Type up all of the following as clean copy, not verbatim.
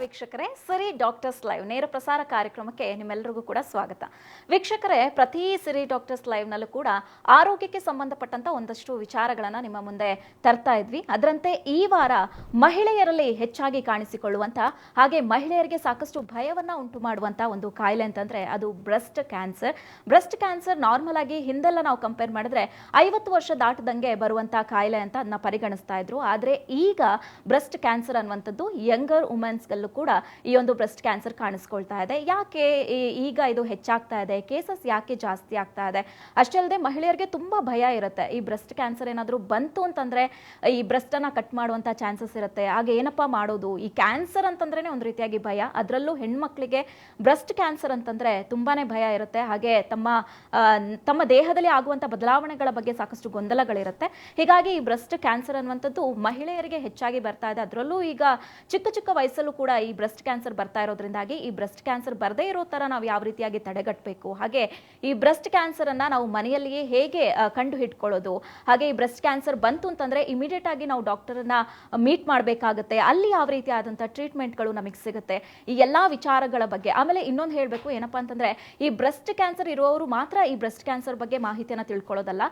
ವೀಕ್ಷಕರೇ, ಸಿರಿ doctors live ನೇರ ಪ್ರಸಾರ ಕಾರ್ಯಕ್ರಮಕ್ಕೆ ನಿಮ್ಮೆಲ್ಲರಿಗೂ ಕೂಡ ಸ್ವಾಗತ. ವೀಕ್ಷಕರೇ, ಪ್ರತಿ ಸಿರಿ ಡಾಕ್ಟರ್ಸ್ ಲೈವ್ ನಲ್ಲೂ ಕೂಡ ಆರೋಗ್ಯಕ್ಕೆ ಸಂಬಂಧಪಟ್ಟಂತ ಒಂದಷ್ಟು ವಿಚಾರಗಳನ್ನ ನಿಮ್ಮ ಮುಂದೆ ತರ್ತಾ ಇದ್ವಿ. ಅದರಂತೆ ಈ ವಾರ ಮಹಿಳೆಯರಲ್ಲಿ ಹೆಚ್ಚಾಗಿ ಕಾಣಿಸಿಕೊಳ್ಳುವಂತ ಹಾಗೆ ಮಹಿಳೆಯರಿಗೆ ಸಾಕಷ್ಟು ಭಯವನ್ನ ಉಂಟು ಮಾಡುವಂತ ಒಂದು ಕಾಯಿಲೆ ಅಂತಂದ್ರೆ ಅದು breast cancer. Breast cancer normal ಆಗಿ ಹಿಂದೆಲ್ಲ ನಾವು ಕಂಪೇರ್ ಮಾಡಿದ್ರೆ 50 ವರ್ಷ ದಾಟದಂಗೆ ಬರುವಂತ ಕಾಯಿಲೆ ಅಂತ ಅದನ್ನ ಪರಿಗಣಿಸ್ತಾ ಇದ್ರು. ಆದ್ರೆ ಈಗ ಬ್ರೆಸ್ಟ್ ಕ್ಯಾನ್ಸರ್ ಅನ್ನುವಂಥದ್ದು ಯಂಗರ್ ವುಮೆನ್ಸ್ಗಲ್ಲೂ ಕೂಡ ಈ ಒಂದು ಬ್ರೆಸ್ಟ್ ಕ್ಯಾನ್ಸರ್ ಕಾಣಿಸ್ಕೊಳ್ತಾ ಇದೆ. ಯಾಕೆ ಈಗ ಇದು ಹೆಚ್ಚಾಗ್ತಾ ಇದೆ, ಕೇಸಸ್ ಯಾಕೆ ಜಾಸ್ತಿ ಆಗ್ತಾ ಇದೆ? ಅಷ್ಟೇ ಅಲ್ಲದೆ ಮಹಿಳೆಯರಿಗೆ ತುಂಬಾ ಭಯ ಇರುತ್ತೆ. ಈ ಬ್ರೆಸ್ಟ್ ಕ್ಯಾನ್ಸರ್ ಏನಾದರೂ ಬಂತು ಅಂತಂದ್ರೆ ಈ ಬ್ರೆಸ್ಟ್ ಅನ್ನ ಕಟ್ ಮಾಡುವಂತ ಚಾನ್ಸಸ್ ಇರುತ್ತೆ. ಹಾಗೆ ಏನಪ್ಪಾ ಮಾಡೋದು? ಈ ಕ್ಯಾನ್ಸರ್ ಅಂತಂದ್ರೇನೆ ಒಂದು ರೀತಿಯಾಗಿ ಭಯ. ಅದರಲ್ಲೂ ಹೆಣ್ಮಕ್ಳಿಗೆ ಬ್ರೆಸ್ಟ್ ಕ್ಯಾನ್ಸರ್ ಅಂತಂದ್ರೆ ತುಂಬಾನೇ ಭಯ ಇರುತ್ತೆ. ಹಾಗೆ ತಮ್ಮ ದೇಹದಲ್ಲಿ ಆಗುವಂತ ಬದಲಾವಣೆಗಳ ಬಗ್ಗೆ ಸಾಕಷ್ಟು ಗೊಂದಲಗಳಿರುತ್ತೆ. ಹೀಗಾಗಿ ಈ ಬ್ರೆಸ್ಟ್ ಕ್ಯಾನ್ಸರ್ ಅನ್ನುವಂಥದ್ದು ಮಹಿಳೆಯರಿಗೆ ಹೆಚ್ಚಾಗಿ ಬರ್ತಾ ಇದೆ. ಅದರಲ್ಲೂ ಈಗ ಚಿಕ್ಕ ಚಿಕ್ಕ ವಯಸ್ಸಲ್ಲೂ ಕೂಡ ಈ ಬ್ರೆಸ್ಟ್ ಕ್ಯಾನ್ಸರ್ ಬರ್ತಾ ಇರೋದ್ರಿಂದಾಗಿ ಈ ಬ್ರೆಸ್ಟ್ ಕ್ಯಾನ್ಸರ್ ಬರದೇ ಇರೋ ತರ ನಾವು ಯಾವ ರೀತಿಯಾಗಿ ತಡೆಗಟ್ಟಬೇಕು, ಹಾಗೆ ಈ ಬ್ರೆಸ್ಟ್ ಕ್ಯಾನ್ಸರ್ ಅನ್ನ ನಾವು ಮನೆಯಲ್ಲಿಯೇ ಹೇಗೆ ಕಂಡು ಹಿಡ್ಕೊಳ್ಳೋದು, ಹಾಗೆ ಈ ಬ್ರೆಸ್ಟ್ ಕ್ಯಾನ್ಸರ್ ಬಂತು ಅಂತಂದ್ರೆ ಇಮಿಡಿಯೇಟ್ ಆಗಿ ನಾವು ಡಾಕ್ಟರ್ ಅನ್ನ ಮೀಟ್ ಮಾಡಬೇಕಾಗುತ್ತೆ, ಅಲ್ಲಿ ಯಾವ ರೀತಿಯಾದಂತಹ ಟ್ರೀಟ್ಮೆಂಟ್ಗಳು ನಮಗೆ ಸಿಗುತ್ತೆ, ಈ ಎಲ್ಲಾ ವಿಚಾರಗಳ ಬಗ್ಗೆ. ಆಮೇಲೆ ಇನ್ನೊಂದು ಹೇಳಬೇಕು ಏನಪ್ಪಾ ಅಂತಂದ್ರೆ ಈ ಬ್ರೆಸ್ಟ್ ಕ್ಯಾನ್ಸರ್ ಇರುವವರು ಮಾತ್ರ ಈ ಬ್ರೆಸ್ಟ್ ಕ್ಯಾನ್ಸರ್ ಬಗ್ಗೆ ಮಾಹಿತಿಯನ್ನು ತಿಳ್ಕೊಳ್ಳೋದಲ್ಲ,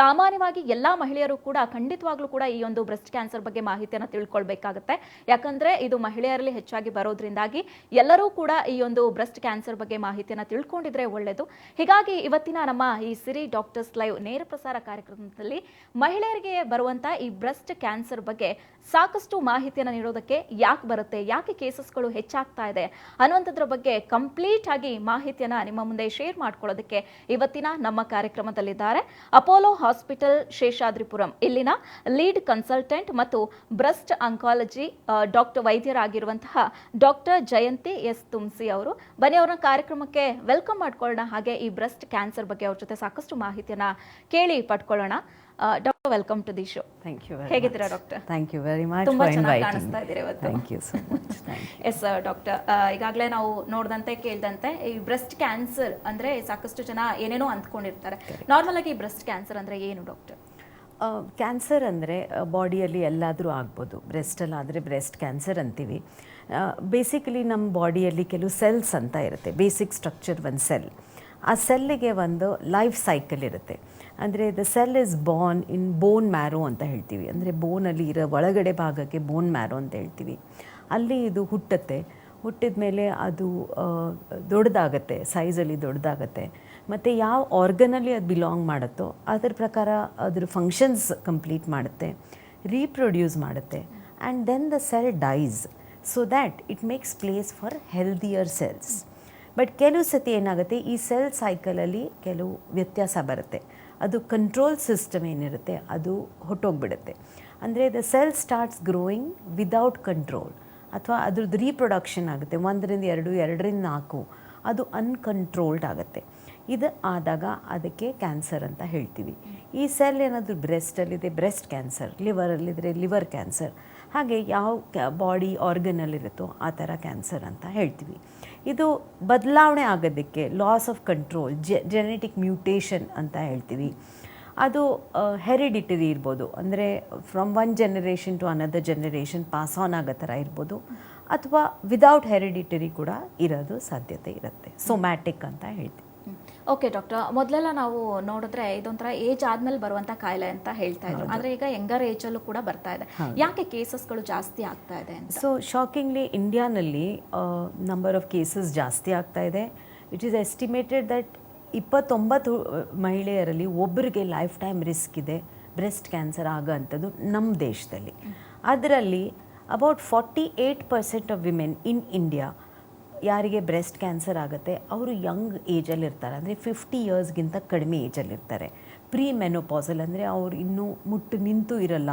ಸಾಮಾನ್ಯವಾಗಿ ಎಲ್ಲಾ ಮಹಿಳೆಯರು ಕೂಡ ಖಂಡಿತವಾಗ್ಲೂ ಕೂಡ ಈ ಒಂದು ಬ್ರೆಸ್ಟ್ ಕ್ಯಾನ್ಸರ್ ಬಗ್ಗೆ ಮಾಹಿತಿಯನ್ನು ತಿಳ್ಕೊಳ್ಬೇಕಾಗುತ್ತೆ. ಯಾಕಂದ್ರೆ ಇದು ಮಹಿಳೆಯರಲ್ಲಿ ಹೆಚ್ಚಾಗಿ ಬರೋದ್ರಿಂದಾಗಿ ಎಲ್ಲರೂ ಕೂಡ ಈ ಒಂದು ಬ್ರೆಸ್ಟ್ ಕ್ಯಾನ್ಸರ್ ಬಗ್ಗೆ ಮಾಹಿತಿಯನ್ನು ತಿಳ್ಕೊಂಡಿದ್ರೆ ಒಳ್ಳೆಯದು. ಹೀಗಾಗಿ ಇವತ್ತಿನ ನಮ್ಮ ಈ ಸಿರಿ ಡಾಕ್ಟರ್ಸ್ ಲೈವ್ ನೇರ ಪ್ರಸಾರ ಕಾರ್ಯಕ್ರಮದಲ್ಲಿ ಮಹಿಳೆಯರಿಗೆ ಬರುವಂತ ಈ ಬ್ರೆಸ್ಟ್ ಕ್ಯಾನ್ಸರ್ ಬಗ್ಗೆ ಸಾಕಷ್ಟು ಮಾಹಿತಿಯನ್ನು ನೀಡೋದಕ್ಕೆ, ಯಾಕೆ ಬರುತ್ತೆ, ಯಾಕೆ ಕೇಸಸ್ಗಳು ಹೆಚ್ಚಾಗ್ತಾ ಇದೆ ಅನ್ನುವಂಥದ್ರ ಬಗ್ಗೆ ಕಂಪ್ಲೀಟ್ ಆಗಿ ಮಾಹಿತಿಯನ್ನ ನಿಮ್ಮ ಮುಂದೆ ಶೇರ್ ಮಾಡ್ಕೊಳ್ಳೋದಕ್ಕೆ ಇವತ್ತಿನ ನಮ್ಮ ಕಾರ್ಯಕ್ರಮದಲ್ಲಿದ್ದಾರೆ ಅಪೋಲೋ ಹಾಸ್ಪಿಟಲ್ ಶೇಷಾದ್ರಿಪುರಂ ಇಲ್ಲಿನ ಲೀಡ್ ಕನ್ಸಲ್ಟೆಂಟ್ ಮತ್ತು ಬ್ರೆಸ್ಟ್ ಆಂಕಾಲಜಿ ವೈದ್ಯರಾಗಿರುವಂತಹ ಡಾಕ್ಟರ್ ಜಯಂತಿ ಎಸ್ ತುಮ್ಸಿ ಅವರು. ಬನ್ನಿ ಅವರ ಕಾರ್ಯಕ್ರಮಕ್ಕೆ ವೆಲ್ಕಮ್ ಮಾಡ್ಕೊಳ್ಳೋಣ. ಹಾಗೆ ಈ ಬ್ರೆಸ್ಟ್ ಕ್ಯಾನ್ಸರ್ ಬಗ್ಗೆ ಅವ್ರ ಜೊತೆ ಸಾಕಷ್ಟು ಮಾಹಿತಿಯನ್ನ ಕೇಳಿ ಪಡ್ಕೊಳ್ಳೋಣ. Doctor, welcome to the show. Thank you. ಹೇಗಿದ್ದೀರಾ doctor? Thank you very much. ತುಂಬಾ ಚೆನ್ನಾಗಿ ಕಾಣಿಸ್ತಾ ಇದ್ದೀರಾ ಇವತ್ತು. Thank you so much. Yes doctor, ಈಗಾಗಲೇ ನಾವು ನೋಡಿದಂತೆ ಕೇಳಿದಂತೆ ಈ ಬ್ರೆಸ್ಟ್ ಕ್ಯಾನ್ಸರ್ ಅಂದ್ರೆ ಸಾಕಷ್ಟು ಜನ ಏನೇನೋ ಅಂದ್ಕೊಂಡಿರ್ತಾರೆ. ನಾರ್ಮಲ್ ಆಗಿ ಬ್ರೆಸ್ಟ್ ಕ್ಯಾನ್ಸರ್ ಅಂದ್ರೆ ಏನು ಡಾಕ್ಟರ್? ಕ್ಯಾನ್ಸರ್ ಅಂದರೆ ಬಾಡಿಯಲ್ಲಿ ಎಲ್ಲಾದರೂ ಆಗ್ಬೋದು. ಬ್ರೆಸ್ಟಲ್ಲಾದರೆ ಬ್ರೆಸ್ಟ್ ಕ್ಯಾನ್ಸರ್ ಅಂತೀವಿ. ಬೇಸಿಕಲಿ ನಮ್ಮ ಬಾಡಿಯಲ್ಲಿ ಕೆಲವು ಸೆಲ್ಸ್ ಅಂತ ಇರುತ್ತೆ. ಬೇಸಿಕ್ ಸ್ಟ್ರಕ್ಚರ್ ಒಂದು ಸೆಲ್. ಆ ಸೆಲ್ಲಿಗೆ ಒಂದು ಲೈಫ್ ಸೈಕಲ್ ಇರುತ್ತೆ. ಅಂದರೆ the cell is born in bone marrow ಅಂತ ಹೇಳ್ತೀವಿ. ಅಂದರೆ ಬೋನಲ್ಲಿ ಇರೋ ಒಳಗಡೆ ಭಾಗಕ್ಕೆ ಬೋನ್ ಮ್ಯಾರೋ ಅಂತ ಹೇಳ್ತೀವಿ. ಅಲ್ಲಿ ಇದು ಹುಟ್ಟುತ್ತೆ. ಹುಟ್ಟಿದ ಮೇಲೆ ಅದು ದೊಡ್ಡದಾಗತ್ತೆ, ಸೈಜಲ್ಲಿ ದೊಡ್ಡದಾಗತ್ತೆ. ಮತ್ತು ಯಾವ ಆರ್ಗನಲ್ಲಿ ಅದು ಬಿಲಾಂಗ್ ಮಾಡುತ್ತೋ ಅದರ ಪ್ರಕಾರ ಅದ್ರ ಫಂಕ್ಷನ್ಸ್ ಕಂಪ್ಲೀಟ್ ಮಾಡುತ್ತೆ, ರೀಪ್ರೊಡ್ಯೂಸ್ ಮಾಡುತ್ತೆ. And then the cell dies so that it makes place for healthier cells. But ಕೆಲವು ಸತಿ ಏನಾಗುತ್ತೆ, ಈ ಸೆಲ್ ಸೈಕಲಲ್ಲಿ ಕೆಲವು ವ್ಯತ್ಯಾಸ ಬರುತ್ತೆ. ಅದು ಕಂಟ್ರೋಲ್ ಸಿಸ್ಟಮ್ ಏನಿರುತ್ತೆ ಅದು ಹೊಟ್ಟೋಗ್ಬಿಡುತ್ತೆ. ಅಂದರೆ the cell starts growing without control, ಅಥವಾ ಅದ್ರದ್ದು ರೀಪ್ರೊಡಕ್ಷನ್ ಆಗುತ್ತೆ 1ರಿಂದ 2, 2ರಿಂದ 4, ಅದು ಅನ್ಕಂಟ್ರೋಲ್ಡ್ ಆಗುತ್ತೆ. ಇದು ಆದಾಗ ಅದಕ್ಕೆ ಕ್ಯಾನ್ಸರ್ ಅಂತ ಹೇಳ್ತೀವಿ. ಈ ಸೆಲ್ ಏನಾದರೂ ಬ್ರೆಸ್ಟಲ್ಲಿದೆ ಬ್ರೆಸ್ಟ್ ಕ್ಯಾನ್ಸರ್, ಲಿವರಲ್ಲಿದ್ದರೆ ಲಿವರ್ ಕ್ಯಾನ್ಸರ್, ಹಾಗೆ ಯಾವ ಬಾಡಿ ಆರ್ಗನಲ್ಲಿರುತ್ತೋ ಆ ಥರ ಕ್ಯಾನ್ಸರ್ ಅಂತ ಹೇಳ್ತೀವಿ. ಇದು ಬದಲಾವಣೆ ಆಗೋದಕ್ಕೆ loss of control, genetic mutation ಅಂತ ಹೇಳ್ತೀವಿ. ಅದು ಹೆರಿಡಿಟರಿ ಇರ್ಬೋದು, ಅಂದರೆ from one generation to another generation pass on ಆಗೋ ಥರ ಇರ್ಬೋದು, ಅಥವಾ ವಿದೌಟ್ ಹೆರಿಡಿಟರಿ ಕೂಡ ಇರೋದು ಸಾಧ್ಯತೆ ಇರುತ್ತೆ. ಸೊಮ್ಯಾಟಿಕ್ ಅಂತ ಹೇಳ್ತೀವಿ. ಓಕೆ ಡಾಕ್ಟರ್, ಮೊದಲೆಲ್ಲ ನಾವು ನೋಡಿದ್ರೆ ಇದೊಂಥರ ಏಜ್ ಆದ್ಮೇಲೆ ಬರುವಂತ ಕಾಯಿಲೆ ಅಂತ ಹೇಳ್ತಾ ಇದ್ರು. ಆದ್ರೆ ಈಗ ಯಂಗರ್ ಏಜ್ ಅಲ್ಲೂ ಕೂಡ ಬರ್ತಾ ಇದೆ. ಯಾಕೆ ಕೇಸಸ್ಗಳು ಜಾಸ್ತಿ ಆಗ್ತಾ ಇದೆ ಅಂತ? ಸೊ ಶಾಕಿಂಗ್ಲಿ ಇಂಡಿಯಾನಲ್ಲಿ ನಂಬರ್ ಆಫ್ ಕೇಸಸ್ ಜಾಸ್ತಿ ಆಗ್ತಾ ಇದೆ. ಇಟ್ ಈಸ್ ಎಸ್ಟಿಮೇಟೆಡ್ ದಟ್ 29 ಮಹಿಳೆಯರಲ್ಲಿ ಒಬ್ಬರಿಗೆ ಲೈಫ್ ಟೈಮ್ ರಿಸ್ಕ್ ಇದೆ ಬ್ರೆಸ್ಟ್ ಕ್ಯಾನ್ಸರ್ ಆಗೋಂಥದ್ದು ನಮ್ಮ ದೇಶದಲ್ಲಿ. ಅದರಲ್ಲಿ about 48% of women in India ಯಾರಿಗೆ ಬ್ರೆಸ್ಟ್ ಕ್ಯಾನ್ಸರ್ ಆಗುತ್ತೆ ಅವರು ಯಂಗ್ ಏಜಲ್ಲಿರ್ತಾರೆ. ಅಂದರೆ 50 ಇಯರ್ಸ್ಗಿಂತ ಕಡಿಮೆ ಏಜಲ್ಲಿರ್ತಾರೆ. ಪ್ರೀ ಮೆನೋಪಾಸಲ್, ಅಂದರೆ ಅವ್ರು ಇನ್ನೂ ಮುಟ್ಟು ನಿಂತು ಇರಲ್ಲ,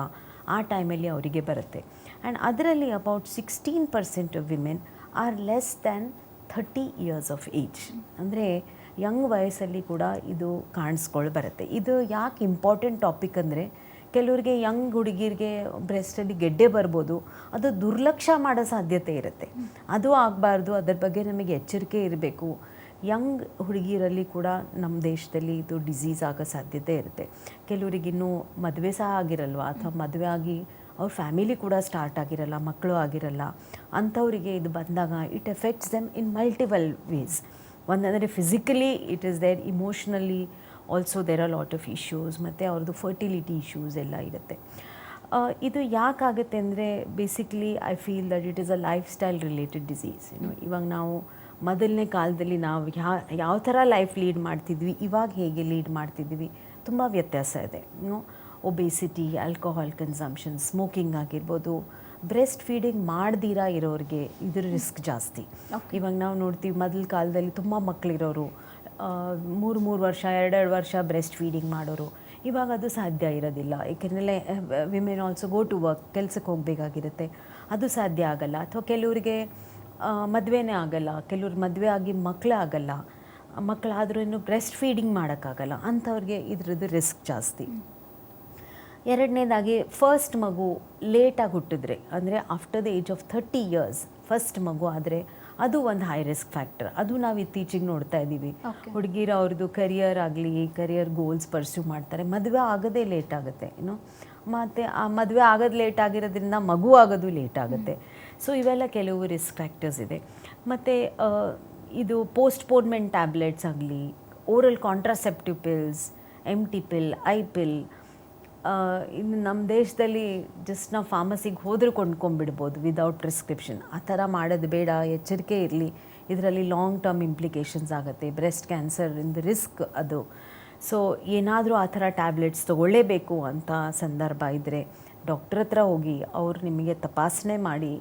ಆ ಟೈಮಲ್ಲಿ ಅವರಿಗೆ ಬರುತ್ತೆ. ಆ್ಯಂಡ್ ಅದರಲ್ಲಿ about 16% of women are less than 30 years of age. ಅಂದರೆ ಯಂಗ್ ವಯಸ್ಸಲ್ಲಿ ಕೂಡ ಇದು ಬರುತ್ತೆ. ಇದು ಯಾಕೆ ಇಂಪಾರ್ಟೆಂಟ್ ಟಾಪಿಕ್ ಅಂದರೆ ಕೆಲವರಿಗೆ ಯಂಗ್ ಹುಡುಗಿರಿಗೆ ಬ್ರೆಸ್ಟಲ್ಲಿ ಗೆಡ್ಡೆ ಬರ್ಬೋದು, ಅದು ದುರ್ಲಕ್ಷ್ಯ ಮಾಡೋ ಸಾಧ್ಯತೆ ಇರುತ್ತೆ. ಅದು ಆಗಬಾರ್ದು, ಅದರ ಬಗ್ಗೆ ನಮಗೆ ಎಚ್ಚರಿಕೆ ಇರಬೇಕು. ಯಂಗ್ ಹುಡುಗಿಯರಲ್ಲಿ ಕೂಡ ನಮ್ಮ ದೇಶದಲ್ಲಿ ಇದು ಡಿಸೀಸ್ ಆಗೋ ಸಾಧ್ಯತೆ ಇರುತ್ತೆ. ಕೆಲವರಿಗಿನ್ನೂ ಮದುವೆ ಸಹ ಆಗಿರಲ್ವ, ಅಥವಾ ಮದುವೆ ಆಗಿ ಅವ್ರ ಫ್ಯಾಮಿಲಿ ಕೂಡ ಸ್ಟಾರ್ಟ್ ಆಗಿರಲ್ಲ, ಮಕ್ಕಳು ಆಗಿರಲ್ಲ. ಅಂಥವರಿಗೆ ಇದು ಬಂದಾಗ it effects them in multiple ways. ಒಂದಂದರೆ physically it is there, emotionally also there are lot of issues, ಮತ್ತು ಅವ್ರದ್ದು ಫರ್ಟಿಲಿಟಿ ಇಶ್ಯೂಸ್ ಎಲ್ಲ ಇರುತ್ತೆ. ಇದು ಯಾಕಾಗುತ್ತೆ ಅಂದರೆ basically I feel that it is a lifestyle related disease. ಇವಾಗ ನಾವು ಮೊದಲನೇ ಕಾಲದಲ್ಲಿ ನಾವು ಯಾವ ಥರ ಲೈಫ್ ಲೀಡ್ ಮಾಡ್ತಿದ್ವಿ, ಇವಾಗ ಹೇಗೆ ಲೀಡ್ ಮಾಡ್ತಿದ್ವಿ, ತುಂಬ ವ್ಯತ್ಯಾಸ ಇದೆ. ಒಬೇಸಿಟಿ, ಆಲ್ಕೋಹಾಲ್ ಕನ್ಸಂಪ್ಷನ್, ಸ್ಮೋಕಿಂಗ್ ಆಗಿರ್ಬೋದು. ಬ್ರೆಸ್ಟ್ ಫೀಡಿಂಗ್ ಮಾಡ್ದಿರಾ ಇರೋರಿಗೆ ಇದ್ರ ರಿಸ್ಕ್ ಜಾಸ್ತಿ. ಇವಾಗ ನಾವು ನೋಡ್ತೀವಿ ಮೊದಲ ಕಾಲದಲ್ಲಿ ತುಂಬ ಮಕ್ಕಳಿರೋರು, 3 ವರ್ಷ 2 ವರ್ಷ ಬ್ರೆಸ್ಟ್ ಫೀಡಿಂಗ್ ಮಾಡೋರು. ಇವಾಗ ಅದು ಸಾಧ್ಯ ಇರೋದಿಲ್ಲ, ಏಕೆಂದರೆ women also go to work, ಕೆಲಸಕ್ಕೆ ಹೋಗಬೇಕಾಗಿರುತ್ತೆ, ಅದು ಸಾಧ್ಯ ಆಗಲ್ಲ. ಅಥವಾ ಕೆಲವರಿಗೆ ಮದುವೆನೇ ಆಗಲ್ಲ, ಕೆಲವ್ರು ಮದುವೆ ಆಗಿ ಮಕ್ಕಳೇ ಆಗಲ್ಲ, ಮಕ್ಕಳಾದ್ರೂ ಇನ್ನು ಬ್ರೆಸ್ಟ್ ಫೀಡಿಂಗ್ ಮಾಡೋಕ್ಕಾಗಲ್ಲ, ಅಂಥವ್ರಿಗೆ ಇದ್ರದ್ದು ರಿಸ್ಕ್ ಜಾಸ್ತಿ. ಎರಡನೇದಾಗಿ ಫಸ್ಟ್ ಮಗು ಲೇಟಾಗಿ ಹುಟ್ಟಿದ್ರೆ, ಅಂದರೆ after the age of 30 years first ಮಗು ಆದರೆ ಅದು ಒಂದು ಹೈ ರಿಸ್ಕ್ ಫ್ಯಾಕ್ಟರ್. ಅದು ನಾವು ಇತ್ತೀಚೆಗೆ ನೋಡ್ತಾ ಇದ್ದೀವಿ. ಹುಡುಗಿರು ಅವ್ರದ್ದು ಕರಿಯರ್ ಗೋಲ್ಸ್ ಪರ್ಸ್ಯೂ ಮಾಡ್ತಾರೆ, ಮದುವೆ ಆಗೋದೇ ಲೇಟ್ ಆಗುತ್ತೆ, ಮತ್ತು ಆ ಮದುವೆ ಆಗೋದು ಲೇಟ್ ಆಗಿರೋದ್ರಿಂದ ಮಗು ಆಗೋದು ಲೇಟ್ ಆಗುತ್ತೆ. ಸೊ ಇವೆಲ್ಲ ಕೆಲವು ರಿಸ್ಕ್ ಫ್ಯಾಕ್ಟರ್ಸ್ ಇದೆ. ಮತ್ತು ಇದು ಪೋಸ್ಟ್ಪೋನ್ಮೆಂಟ್ ಟ್ಯಾಬ್ಲೆಟ್ಸ್ ಆಗಲಿ, oral contraceptive pills, MT pill, I pill, ಇನ್ನು ನಮ್ಮ ದೇಶದಲ್ಲಿ ಜಸ್ಟ್ ನಾವು ಫಾರ್ಮಸಿಗೆ ಹೋದರೂ ಕೊಂಡ್ಕೊಂಡ್ಬಿಡ್ಬೋದು ವಿದೌಟ್ ಪ್ರಿಸ್ಕ್ರಿಪ್ಷನ್. ಆ ಥರ ಮಾಡೋದು ಬೇಡ, ಎಚ್ಚರಿಕೆ ಇರಲಿ. ಇದರಲ್ಲಿ ಲಾಂಗ್ ಟರ್ಮ್ ಇಂಪ್ಲಿಕೇಶನ್ಸ್ ಆಗುತ್ತೆ, ಬ್ರೆಸ್ಟ್ ಕ್ಯಾನ್ಸರ್ ಇಂದ ರಿಸ್ಕ್ ಅದು. ಸೊ ಏನಾದರೂ ಆ ಥರ ಟ್ಯಾಬ್ಲೆಟ್ಸ್ ತೊಗೊಳ್ಳೇಬೇಕು ಅಂತ ಸಂದರ್ಭ ಇದ್ದರೆ ಡಾಕ್ಟ್ರ್ ಹತ್ರ ಹೋಗಿ ಅವ್ರು ನಿಮಗೆ ತಪಾಸಣೆ ಮಾಡಿ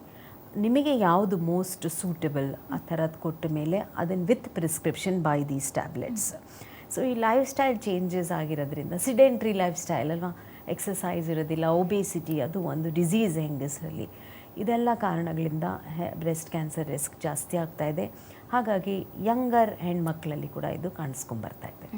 ನಿಮಗೆ ಯಾವುದು ಮೋಸ್ಟ್ ಸೂಟಬಲ್ ಆ ಥರದ್ದು ಕೊಟ್ಟ ಮೇಲೆ ಅದನ್ನು with prescription by these tablets. So ಈ ಲೈಫ್ ಸ್ಟೈಲ್ ಚೇಂಜಸ್ ಆಗಿರೋದ್ರಿಂದ, ಸಿಡೆಂಟ್ರಿ ಲೈಫ್ ಸ್ಟೈಲ್ ಅಲ್ವಾ, ಎಕ್ಸಸೈಸ್ ಇರೋದಿಲ್ಲ, ಒಬೇಸಿಟಿ ಅದು ಒಂದು ಡಿಸೀಸ್ ಹೆಂಗಸರಲ್ಲಿ, ಇದೆಲ್ಲ ಕಾರಣಗಳಿಂದ ಬ್ರೆಸ್ಟ್ ಕ್ಯಾನ್ಸರ್ ರಿಸ್ಕ್ ಜಾಸ್ತಿ ಆಗ್ತಾ ಇದೆ. ಹಾಗಾಗಿ ಯಂಗರ್ ಹೆಣ್ಮಕ್ಳಲ್ಲಿ ಕೂಡ ಇದು ಕಾಣಿಸ್ಕೊಂಬರ್ತಾ ಇದೆ.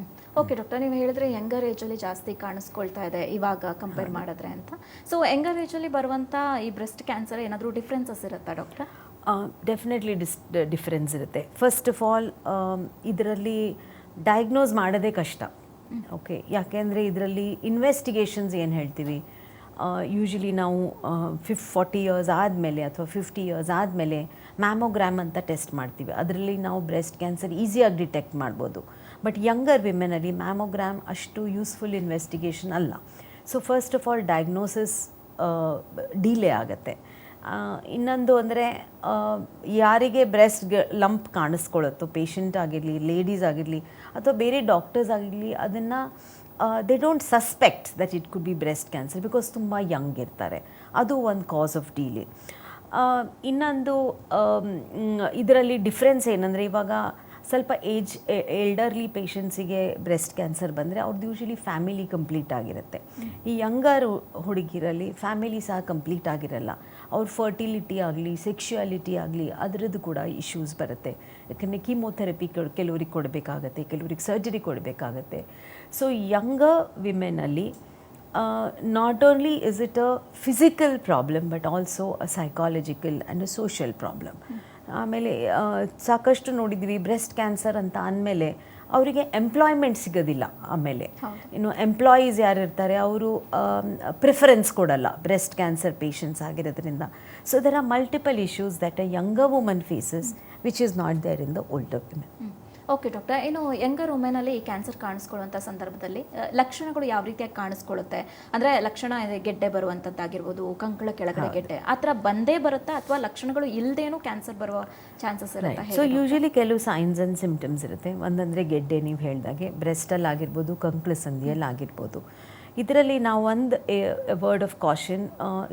ಓಕೆ ಡಾಕ್ಟರ್, ನೀವು ಹೇಳಿದ್ರೆ ಯಂಗರ್ ಏಜಲ್ಲಿ ಜಾಸ್ತಿ ಕಾಣಿಸ್ಕೊಳ್ತಾ ಇದೆ ಇವಾಗ ಕಂಪೇರ್ ಮಾಡಿದ್ರೆ ಅಂತ. ಸೊ ಯಂಗರ್ ಏಜಲ್ಲಿ ಬರುವಂಥ ಈ ಬ್ರೆಸ್ಟ್ ಕ್ಯಾನ್ಸರ್ ಏನಾದರೂ ಡಿಫ್ರೆನ್ಸಸ್ ಇರುತ್ತಾ ಡಾಕ್ಟರ್? ಡೆಫಿನೆಟ್ಲಿ ಡಿಫ್ರೆನ್ಸ್ ಇರುತ್ತೆ. ಫಸ್ಟ್ ಆಫ್ ಆಲ್ ಇದರಲ್ಲಿ ಡಯಾಗ್ನೋಸ್ ಮಾಡೋದೇ ಕಷ್ಟ. ಓಕೆ, ಯಾಕೆಂದರೆ ಇದರಲ್ಲಿ ಇನ್ವೆಸ್ಟಿಗೇಷನ್ಸ್ ಏನು ಹೇಳ್ತೀವಿ, ಯೂಶ್ವಲಿ ನಾವು 40 years ಆದಮೇಲೆ ಅಥವಾ 50 years ಆದಮೇಲೆ ಮ್ಯಾಮೋಗ್ರಾಮ್ ಅಂತ ಟೆಸ್ಟ್ ಮಾಡ್ತೀವಿ. ಅದರಲ್ಲಿ ನಾವು ಬ್ರೆಸ್ಟ್ ಕ್ಯಾನ್ಸರ್ ಈಸಿಯಾಗಿ ಡಿಟೆಕ್ಟ್ ಮಾಡ್ಬೋದು. ಬಟ್ ಯಂಗರ್ ವಿಮೆನಲ್ಲಿ ಮ್ಯಾಮೋಗ್ರಾಮ್ ಅಷ್ಟು ಯೂಸ್ಫುಲ್ ಇನ್ವೆಸ್ಟಿಗೇಷನ್ ಅಲ್ಲ. So first of all diagnosis delay ಆಗುತ್ತೆ. ಇನ್ನೊಂದು ಅಂದರೆ ಯಾರಿಗೆ ಬ್ರೆಸ್ಟ್ ಲಂಪ್ ಕಾಣಿಸ್ಕೊಳ್ಳುತ್ತೋ, ಪೇಷಂಟ್ ಆಗಿರಲಿ, ಲೇಡೀಸ್ ಆಗಿರಲಿ ಅಥವಾ ಬೇರೆ ಡಾಕ್ಟರ್ಸ್ ಆಗಿರಲಿ, ಅದನ್ನು they don't suspect that it could be breast cancer because ತುಂಬ ಯಂಗ್ ಇರ್ತಾರೆ. ಅದು ಒಂದು ಕಾಸ್ ಆಫ್ ಡಿಲೇ. ಇನ್ನೊಂದು ಇದರಲ್ಲಿ ಡಿಫ್ರೆನ್ಸ್ ಏನಂದರೆ, ಇವಾಗ ಸ್ವಲ್ಪ ಎಲ್ಡರ್ಲಿ ಪೇಷಂಟ್ಸಿಗೆ ಬ್ರೆಸ್ಟ್ ಕ್ಯಾನ್ಸರ್ ಬಂದರೆ ಅವ್ರದ್ದು ಯೂಶ್ವಲಿ ಫ್ಯಾಮಿಲಿ ಕಂಪ್ಲೀಟ್ ಆಗಿರುತ್ತೆ. ಈ ಯಂಗರ್ ಹುಡುಗಿರಲ್ಲಿ ಫ್ಯಾಮಿಲಿ ಸಹ ಕಂಪ್ಲೀಟ್ ಆಗಿರಲ್ಲ. ಅವ್ರ ಫರ್ಟಿಲಿಟಿ ಆಗಲಿ, ಸೆಕ್ಷುಯಾಲಿಟಿ ಆಗಲಿ, ಅದರದ್ದು ಕೂಡ ಇಶ್ಯೂಸ್ ಬರುತ್ತೆ. ಯಾಕಂದರೆ ಕೀಮೋಥೆರಪಿ ಕೆಲವ್ರಿಗೆ ಕೊಡಬೇಕಾಗತ್ತೆ, ಕೆಲವ್ರಿಗೆ ಸರ್ಜರಿ ಕೊಡಬೇಕಾಗತ್ತೆ. ಸೊ ಯಂಗರ್ ವಿಮೆನಲ್ಲಿ not only is it a physical problem but also a psychological and a social problem. ಆಮೇಲೆ ಸಾಕಷ್ಟು ನೋಡಿದ್ವಿ ಬ್ರೆಸ್ಟ್ ಕ್ಯಾನ್ಸರ್ ಅಂತ ಅಂದಮೇಲೆ ಅವರಿಗೆ ಎಂಪ್ಲಾಯ್ಮೆಂಟ್ ಸಿಗೋದಿಲ್ಲ. ಆಮೇಲೆ ಇನ್ನು ಎಂಪ್ಲಾಯೀಸ್ ಯಾರು ಇರ್ತಾರೆ ಅವರು ಪ್ರಿಫರೆನ್ಸ್ ಕೊಡಲ್ಲ ಬ್ರೆಸ್ಟ್ ಕ್ಯಾನ್ಸರ್ ಪೇಷಂಟ್ಸ್ ಆಗಿರೋದ್ರಿಂದ. So there are multiple issues that a younger woman faces which is not there in the older women. Okay doctor, ಇನ್ನು ಯಂಗರ್ ವುಮೆನಲ್ಲಿ ಈ ಕ್ಯಾನ್ಸರ್ ಕಾಣಿಸ್ಕೊಳ್ಳುವಂಥ ಸಂದರ್ಭದಲ್ಲಿ ಲಕ್ಷಣಗಳು ಯಾವ ರೀತಿಯಾಗಿ ಕಾಣಿಸ್ಕೊಳ್ಳುತ್ತೆ? ಅಂದರೆ ಲಕ್ಷಣ ಇದೆ, ಗೆಡ್ಡೆ ಬರುವಂಥದ್ದಾಗಿರ್ಬೋದು, ಕಂಕಳ ಕೆಳಗಡೆ ಗೆಡ್ಡೆ, ಆ ಥರ ಬಂದೇ ಬರುತ್ತಾ ಅಥವಾ ಲಕ್ಷಣಗಳು ಇಲ್ಲದೇನೂ ಕ್ಯಾನ್ಸರ್ ಬರುವ ಚಾನ್ಸಸ್ ಇರುತ್ತೆ? ಸೊ ಯೂಶಲಿ ಕೆಲವು ಸೈನ್ಸ್ ಆ್ಯಂಡ್ ಸಿಂಪ್ಟಮ್ಸ್ ಇರುತ್ತೆ. ಒಂದಂದರೆ ಗೆಡ್ಡೆ, ನೀವು ಹೇಳಿದಾಗೆ ಬ್ರೆಸ್ಟಲ್ಲಿ ಆಗಿರ್ಬೋದು, ಕಂಕಳ ಸಂಧಿಯಲ್ಲಿ ಆಗಿರ್ಬೋದು. ಇದರಲ್ಲಿ ನಾವು ಒಂದು ವರ್ಡ್ ಆಫ್ ಕಾಷನ್,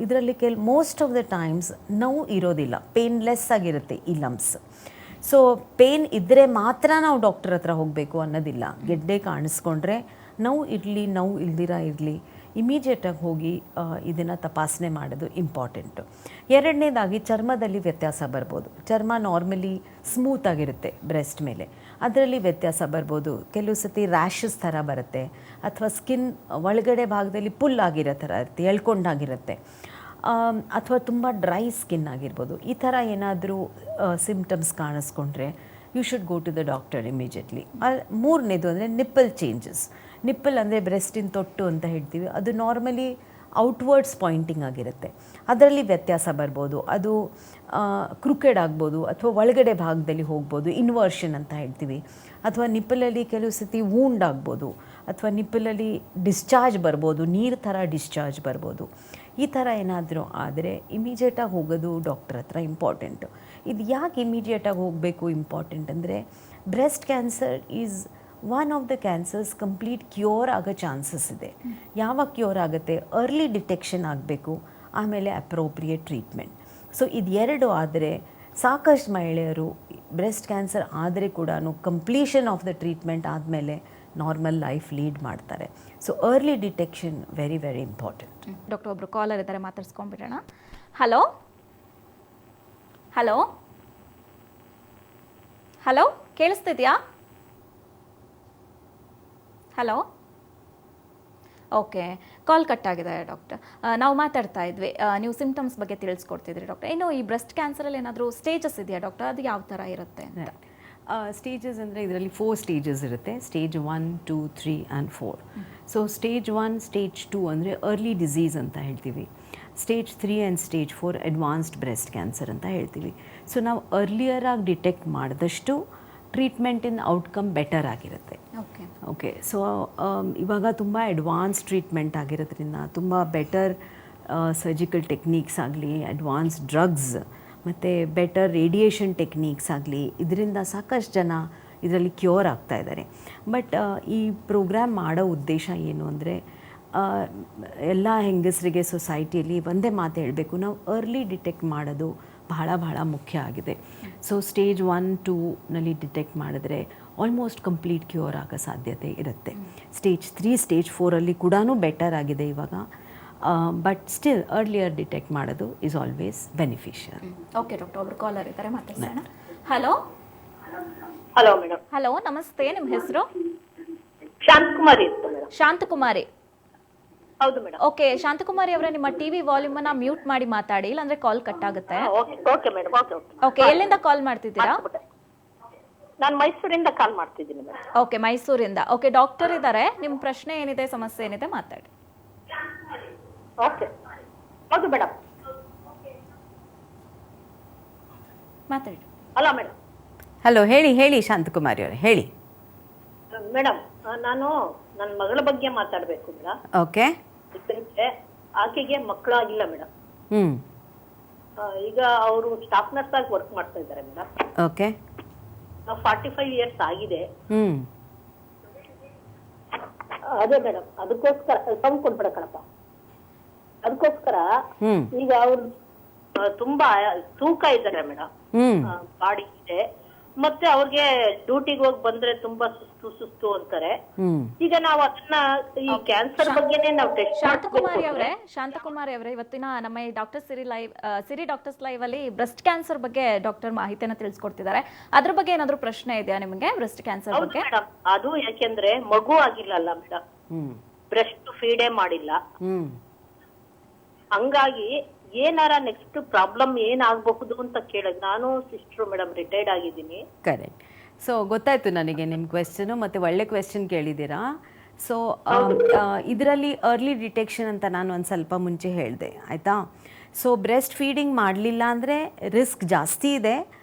ಇದರಲ್ಲಿ ಮೋಸ್ಟ್ ಆಫ್ ದ ಟೈಮ್ಸ್ ನೋವು ಇರೋದಿಲ್ಲ, ಪೇನ್ಲೆಸ್ ಆಗಿರುತ್ತೆ ಈ ಲಂಪ್ಸ್. ಸೊ ಪೇನ್ ಇದ್ದರೆ ಮಾತ್ರ ನಾವು ಡಾಕ್ಟರ್ ಹತ್ರ ಹೋಗಬೇಕು ಅನ್ನೋದಿಲ್ಲ. ಗೆಡ್ಡೆ ಕಾಣಿಸ್ಕೊಂಡ್ರೆ ನೋವು ಇರಲಿ, ನೋವು ಇಲ್ದಿರ ಇರಲಿ, ಇಮಿಡಿಯೇಟಾಗಿ ಹೋಗಿ ಇದನ್ನು ತಪಾಸಣೆ ಮಾಡೋದು ಇಂಪಾರ್ಟೆಂಟು. ಎರಡನೇದಾಗಿ ಚರ್ಮದಲ್ಲಿ ವ್ಯತ್ಯಾಸ ಬರ್ಬೋದು. ಚರ್ಮ ನಾರ್ಮಲಿ ಸ್ಮೂತಾಗಿರುತ್ತೆ ಬ್ರೆಸ್ಟ್ ಮೇಲೆ, ಅದರಲ್ಲಿ ವ್ಯತ್ಯಾಸ ಬರ್ಬೋದು. ಕೆಲವು ಸತಿ ರ್ಯಾಷಸ್ ಥರ ಬರುತ್ತೆ, ಅಥವಾ ಸ್ಕಿನ್ ಒಳಗಡೆ ಭಾಗದಲ್ಲಿ ಪುಲ್ ಆಗಿರೋ ಥರ ಇರುತ್ತೆ, ಎಳ್ಕೊಂಡಾಗಿರುತ್ತೆ, ಅಥವಾ ತುಂಬ ಡ್ರೈ ಸ್ಕಿನ್ ಆಗಿರ್ಬೋದು. ಈ ಥರ ಏನಾದರೂ ಸಿಂಪ್ಟಮ್ಸ್ ಕಾಣಿಸ್ಕೊಂಡ್ರೆ you should go to the doctor immediately. ಮೂರನೇದು ಅಂದರೆ ನಿಪ್ಪಲ್ ಚೇಂಜಸ್. ನಿಪ್ಪಲ್ ಅಂದರೆ ಬ್ರೆಸ್ಟಿನ ತೊಟ್ಟು ಅಂತ ಹೇಳ್ತೀವಿ. ಅದು ನಾರ್ಮಲಿ ಔಟ್ವರ್ಡ್ಸ್ ಪಾಯಿಂಟಿಂಗ್ ಆಗಿರುತ್ತೆ. ಅದರಲ್ಲಿ ವ್ಯತ್ಯಾಸ ಬರ್ಬೋದು. ಅದು ಕ್ರುಕೆಡ್ ಆಗ್ಬೋದು ಅಥವಾ ಒಳಗಡೆ ಭಾಗದಲ್ಲಿ ಹೋಗ್ಬೋದು, ಇನ್ವರ್ಷನ್ ಅಂತ ಹೇಳ್ತೀವಿ. ಅಥವಾ ನಿಪ್ಪಲಲ್ಲಿ ಕೆಲವು ಸತಿ ವೂಂಡ್ ಆಗ್ಬೋದು, ಅಥವಾ ನಿಪ್ಪಲಲ್ಲಿ ಡಿಸ್ಚಾರ್ಜ್ ಬರ್ಬೋದು, ನೀರು ಥರ ಡಿಸ್ಚಾರ್ಜ್ ಬರ್ಬೋದು. ಈ ಥರ ಏನಾದರೂ ಆದರೆ ಇಮಿಡಿಯೇಟಾಗಿ ಹೋಗೋದು ಡಾಕ್ಟ್ರ್ ಹತ್ರ ಇಂಪಾರ್ಟೆಂಟು. ಇದು ಯಾಕೆ ಇಮಿಡಿಯೇಟಾಗಿ ಹೋಗಬೇಕು ಇಂಪಾರ್ಟೆಂಟ್ ಅಂದರೆ, breast cancer is one of the cancers complete cure ಆಗೋ ಚಾನ್ಸಸ್ ಇದೆ. ಯಾವಾಗ ಕ್ಯೂರ್ ಆಗುತ್ತೆ? ಅರ್ಲಿ ಡಿಟೆಕ್ಷನ್ ಆಗಬೇಕು, ಆಮೇಲೆ ಅಪ್ರೋಪ್ರಿಯೇಟ್ ಟ್ರೀಟ್ಮೆಂಟ್. ಸೊ ಇದೆರಡು ಆದರೆ ಸಾಕಷ್ಟು ಮಹಿಳೆಯರು ಬ್ರೆಸ್ಟ್ ಕ್ಯಾನ್ಸರ್ ಆದರೆ ಕೂಡ ಕಂಪ್ಲೀಷನ್ ಆಫ್ ದ ಟ್ರೀಟ್ಮೆಂಟ್ ಆದಮೇಲೆ ನಾರ್ಮಲ್ ಲೈಫ್ ಲೀಡ್ ಮಾಡ್ತಾರೆ. So early detection very very important. Doctor ಒಬ್ಬರು ಕಾಲರ್ ಇದ್ದಾರೆ, ಮಾತಾಡ್ಸ್ಕೊಂಡ್ಬಿಡೋಣ. ಹಲೋ ಹಲೋ ಹಲೋ, ಕೇಳಿಸ್ತಿದ್ಯಾ? ಹಲೋ, ಓಕೆ, ಕಾಲ್ ಕಟ್ ಆಗಿದೆ ಡಾಕ್ಟರ್. ನಾವು ಮಾತಾಡ್ತಾ ಇದ್ವಿ, ನೀವು ಸಿಂಪ್ಟಮ್ಸ್ ಬಗ್ಗೆ ತಿಳಿಸ್ಕೊಡ್ತಿದ್ರಿ ಡಾಕ್ಟರ್. ಇನ್ನು ಈ ಬ್ರೆಸ್ಟ್ ಕ್ಯಾನ್ಸರಲ್ಲಿ ಏನಾದರೂ ಸ್ಟೇಜಸ್ ಇದೆಯಾ ಡಾಕ್ಟರ್? ಅದು ಯಾವ ಥರ ಇರುತ್ತೆ ಅಂತ? ಸ್ಟೇಜಸ್ ಅಂದರೆ ಇದರಲ್ಲಿ 4 ಸ್ಟೇಜಸ್ ಇರುತ್ತೆ. Stage 1, 2, 3 and 4. So stage 1, stage 2 ಅಂದರೆ ಅರ್ಲಿ ಡಿಸೀಸ್ ಅಂತ ಹೇಳ್ತೀವಿ. Stage 3 and stage 4 advanced breast cancer ಅಂತ ಹೇಳ್ತೀವಿ. ಸೊ ನಾವು ಅರ್ಲಿಯರಾಗಿ ಡಿಟೆಕ್ಟ್ ಮಾಡಿದಷ್ಟು ಟ್ರೀಟ್ಮೆಂಟಿನ ಔಟ್ಕಮ್ ಬೆಟರ್ ಆಗಿರುತ್ತೆ. ಓಕೆ, ಸೊ ಇವಾಗ ತುಂಬ ಅಡ್ವಾನ್ಸ್ ಟ್ರೀಟ್ಮೆಂಟ್ ಆಗಿರೋದ್ರಿಂದ ತುಂಬ ಬೆಟರ್ ಸರ್ಜಿಕಲ್ ಟೆಕ್ನಿಕ್ಸ್ ಆಗಲಿ, ಅಡ್ವಾನ್ಸ್ ಡ್ರಗ್ಸ್ ಮತ್ತು ಬೆಟರ್ ರೇಡಿಯೇಷನ್ ಟೆಕ್ನಿಕ್ಸ್ ಆಗಲಿ, ಇದರಿಂದ ಸಾಕಷ್ಟು ಜನ ಇದರಲ್ಲಿ ಕ್ಯೂರ್ ಆಗ್ತಾ ಇದ್ದಾರೆ. ಬಟ್ ಈ ಪ್ರೋಗ್ರಾಮ್ ಮಾಡೋ ಉದ್ದೇಶ ಏನು ಅಂದರೆ, ಎಲ್ಲ ಹೆಂಗಸರಿಗೆ ಸೊಸೈಟಿಯಲ್ಲಿ ಒಂದೇ ಮಾತು ಹೇಳಬೇಕು, ನಾವು ಅರ್ಲಿ ಡಿಟೆಕ್ಟ್ ಮಾಡೋದು ಬಹಳ ಬಹಳ ಮುಖ್ಯ ಆಗಿದೆ. ಸೊ ಸ್ಟೇಜ್ 1, 2ನಲ್ಲಿ ಡಿಟೆಕ್ಟ್ ಮಾಡಿದ್ರೆ ಆಲ್ಮೋಸ್ಟ್ ಕಂಪ್ಲೀಟ್ ಕ್ಯೂರ್ ಆಗೋ ಸಾಧ್ಯತೆ ಇರುತ್ತೆ. ಸ್ಟೇಜ್ 3, ಸ್ಟೇಜ್ 4ಅಲ್ಲಿ ಕೂಡ ಬೆಟರ್ ಆಗಿದೆ ಇವಾಗ. ಬಟ್ ಸ್ಟಿಲ್ ಅರ್ಲಿಯರ್ ಡಿಟೆಕ್ಟ್ ಮಾಡೋದು is always beneficial. Okay doctor, ಒಬ್ರು ಕಾಲರ್ ಇದ್ದಾರೆ, ಮಾತಾಡ್ಸೋಣ. Hello hello madam. ಹಲೋ, ನಮಸ್ತೆ. ನಿಮ್ಮ ಹೆಸರು? ಶಾಂತಕುಮಾರಿ. ಶಾಂತಕುಮಾರಿ. ಹೌದು ಮೇಡಮ್. ಓಕೆ, ಶಾಂತಕುಮಾರಿ ಅವರೇ, ನಿಮ್ಮ ಟಿವಿ ವಾಲ್ಯೂಮ್ ಅನ್ನ ಮ್ಯೂಟ್ ಮಾಡಿ ಮಾತಾಡಿ, ಇಲ್ಲಾಂದ್ರೆ ಕಾಲ್ ಕಟ್ ಆಗುತ್ತೆ. Okay madam. ಓಕೆ, ಎಲ್ಲಿಂದ ಕಾಲ್ ಮಾಡ್ತಿದ್ದೀರಾ? ನಾನು ಮೈಸೂರಿಂದ ಕಾಲ್ ಮಾಡ್ತಿದ್ದೀನಿ ಮೇಡಮ್. ಓಕೆ, ಮೈಸೂರಿಂದ. ಓಕೆ, ಡಾಕ್ಟರ್ ಇದ್ದಾರೆ, ನಿಮ್ಮ ಪ್ರಶ್ನೆ ಏನಿದೆ, ಸಮಸ್ಯೆ ಏನಿದೆ ಮಾತಾಡಿ. ಓಕೆ, ಹೌದು ಮೇಡಮ್. ಮಾತಾಡಿ. Hello madam. ಹಲೋ, ಹೇಳಿ ಶಾಂತಕುಮಾರಿ ಅವರೇ, ಹೇಳಿ ಮೇಡಮ್. ನಾನು ನನ್ನ ಮಗಳ ಬಗ್ಗೆ ಮಾತಾಡಬೇಕು ಮೇಡಮ್. ಓಕೆ. ಯಾಕಂದ್ರೆ ಆಕೆಗೆ ಮಕ್ಕಳಾಗಿಲ್ಲ ಮೇಡಮ್. ಈಗ ಅವರು ಸ್ಟಾಫ್ ನರ್ಸ್ ಆಗಿ ವರ್ಕ್ ಮಾಡ್ತಾ ಇದ್ದಾರೆ ಮೇಡಮ್. ಓಕೆ. 45 ಇಯರ್ಸ್ ಆಗಿದೆ. ಅದೇ ಮೇಡಮ್, ಅದಕ್ಕೋಸ್ಕರ ಸೌಂಡ್ ಕೊಡ್ಬೇಡಕ್ಕಣಪ್ಪ. ಅದಕ್ಕೋಸ್ಕರ ಈಗ ಅವ್ರು ತುಂಬಾ ತೂಕ ಇದ್ದಾರೆ ಮೇಡಮ್, ಬಾಡಿ ಇದೆ. ಮತ್ತೆ ಅವ್ರಿಗೆ ಡ್ಯೂಟಿಗೆ ಹೋಗಿ ಬಂದ್ರೆ ತುಂಬಾ ಸುಸ್ತು ಅಂತಾರೆ. ಈಗ ನಾವು ಅದನ್ನ ಈ ಕ್ಯಾನ್ಸರ್ ಬಗ್ಗೆನೇ ನಾವು ಟೆಸ್ಟ್. ಶಾಂತಕುಮಾರಿ ಅವರೇ, ಇವತ್ತಿನ ನಮ್ಮ ಈ ಡಾಕ್ಟರ್ ಸಿರಿ ಡಾಕ್ಟರ್ಸ್ ಲೈವ್ ಅಲ್ಲಿ ಬ್ರೆಸ್ಟ್ ಕ್ಯಾನ್ಸರ್ ಬಗ್ಗೆ ಡಾಕ್ಟರ್ ಮಾಹಿತಿಯನ್ನ ತಿಳಿಸ್ಕೊಡ್ತಿದ್ದಾರೆ. ಅದ್ರ ಬಗ್ಗೆ ಏನಾದ್ರು ಪ್ರಶ್ನೆ ಇದೆಯಾ ನಿಮಗೆ ಬ್ರೆಸ್ಟ್ ಕ್ಯಾನ್ಸರ್ ಬಗ್ಗೆ? ಅದು ಯಾಕೆಂದ್ರೆ ಮಗು ಆಗಿಲ್ಲಲ್ಲ ಮೇಡಮ್, ಬ್ರೆಸ್ಟ್ ಫೀಡೇ ಮಾಡಿಲ್ಲ. ಹಂಗಾಗಿ ಏನಾರ ನೆಕ್ಸ್ಟ್ ಪ್ರಾಬ್ಲಮ್ ಏನಾಗಬಹುದು ಅಂತ ಕೇಳಿದ್. ನಾನು ಸಿಸ್ಟರ್ ಮೇಡಮ್, ರಿಟೈರ್ಡ್ ಆಗಿದ್ದೀನಿ. ಕರೆಕ್ಟ್. ಸೊ ಗೊತ್ತಾಯ್ತು ನನಗೆ ನಿಮ್ಮ ಕ್ವೆಶ್ಚನು, ಮತ್ತು ಒಳ್ಳೆ ಕ್ವೆಶ್ಚನ್ ಕೇಳಿದ್ದೀರಾ. ಸೊ ಇದರಲ್ಲಿ ಅರ್ಲಿ ಡಿಟೆಕ್ಷನ್ ಅಂತ ನಾನು ಒಂದು ಸ್ವಲ್ಪ ಮುಂಚೆ ಹೇಳಿದೆ, ಆಯಿತಾ. ಸೊ ಬ್ರೆಸ್ಟ್ ಫೀಡಿಂಗ್ ಮಾಡಲಿಲ್ಲ ಅಂದರೆ ರಿಸ್ಕ್ ಜಾಸ್ತಿ ಇದೆ.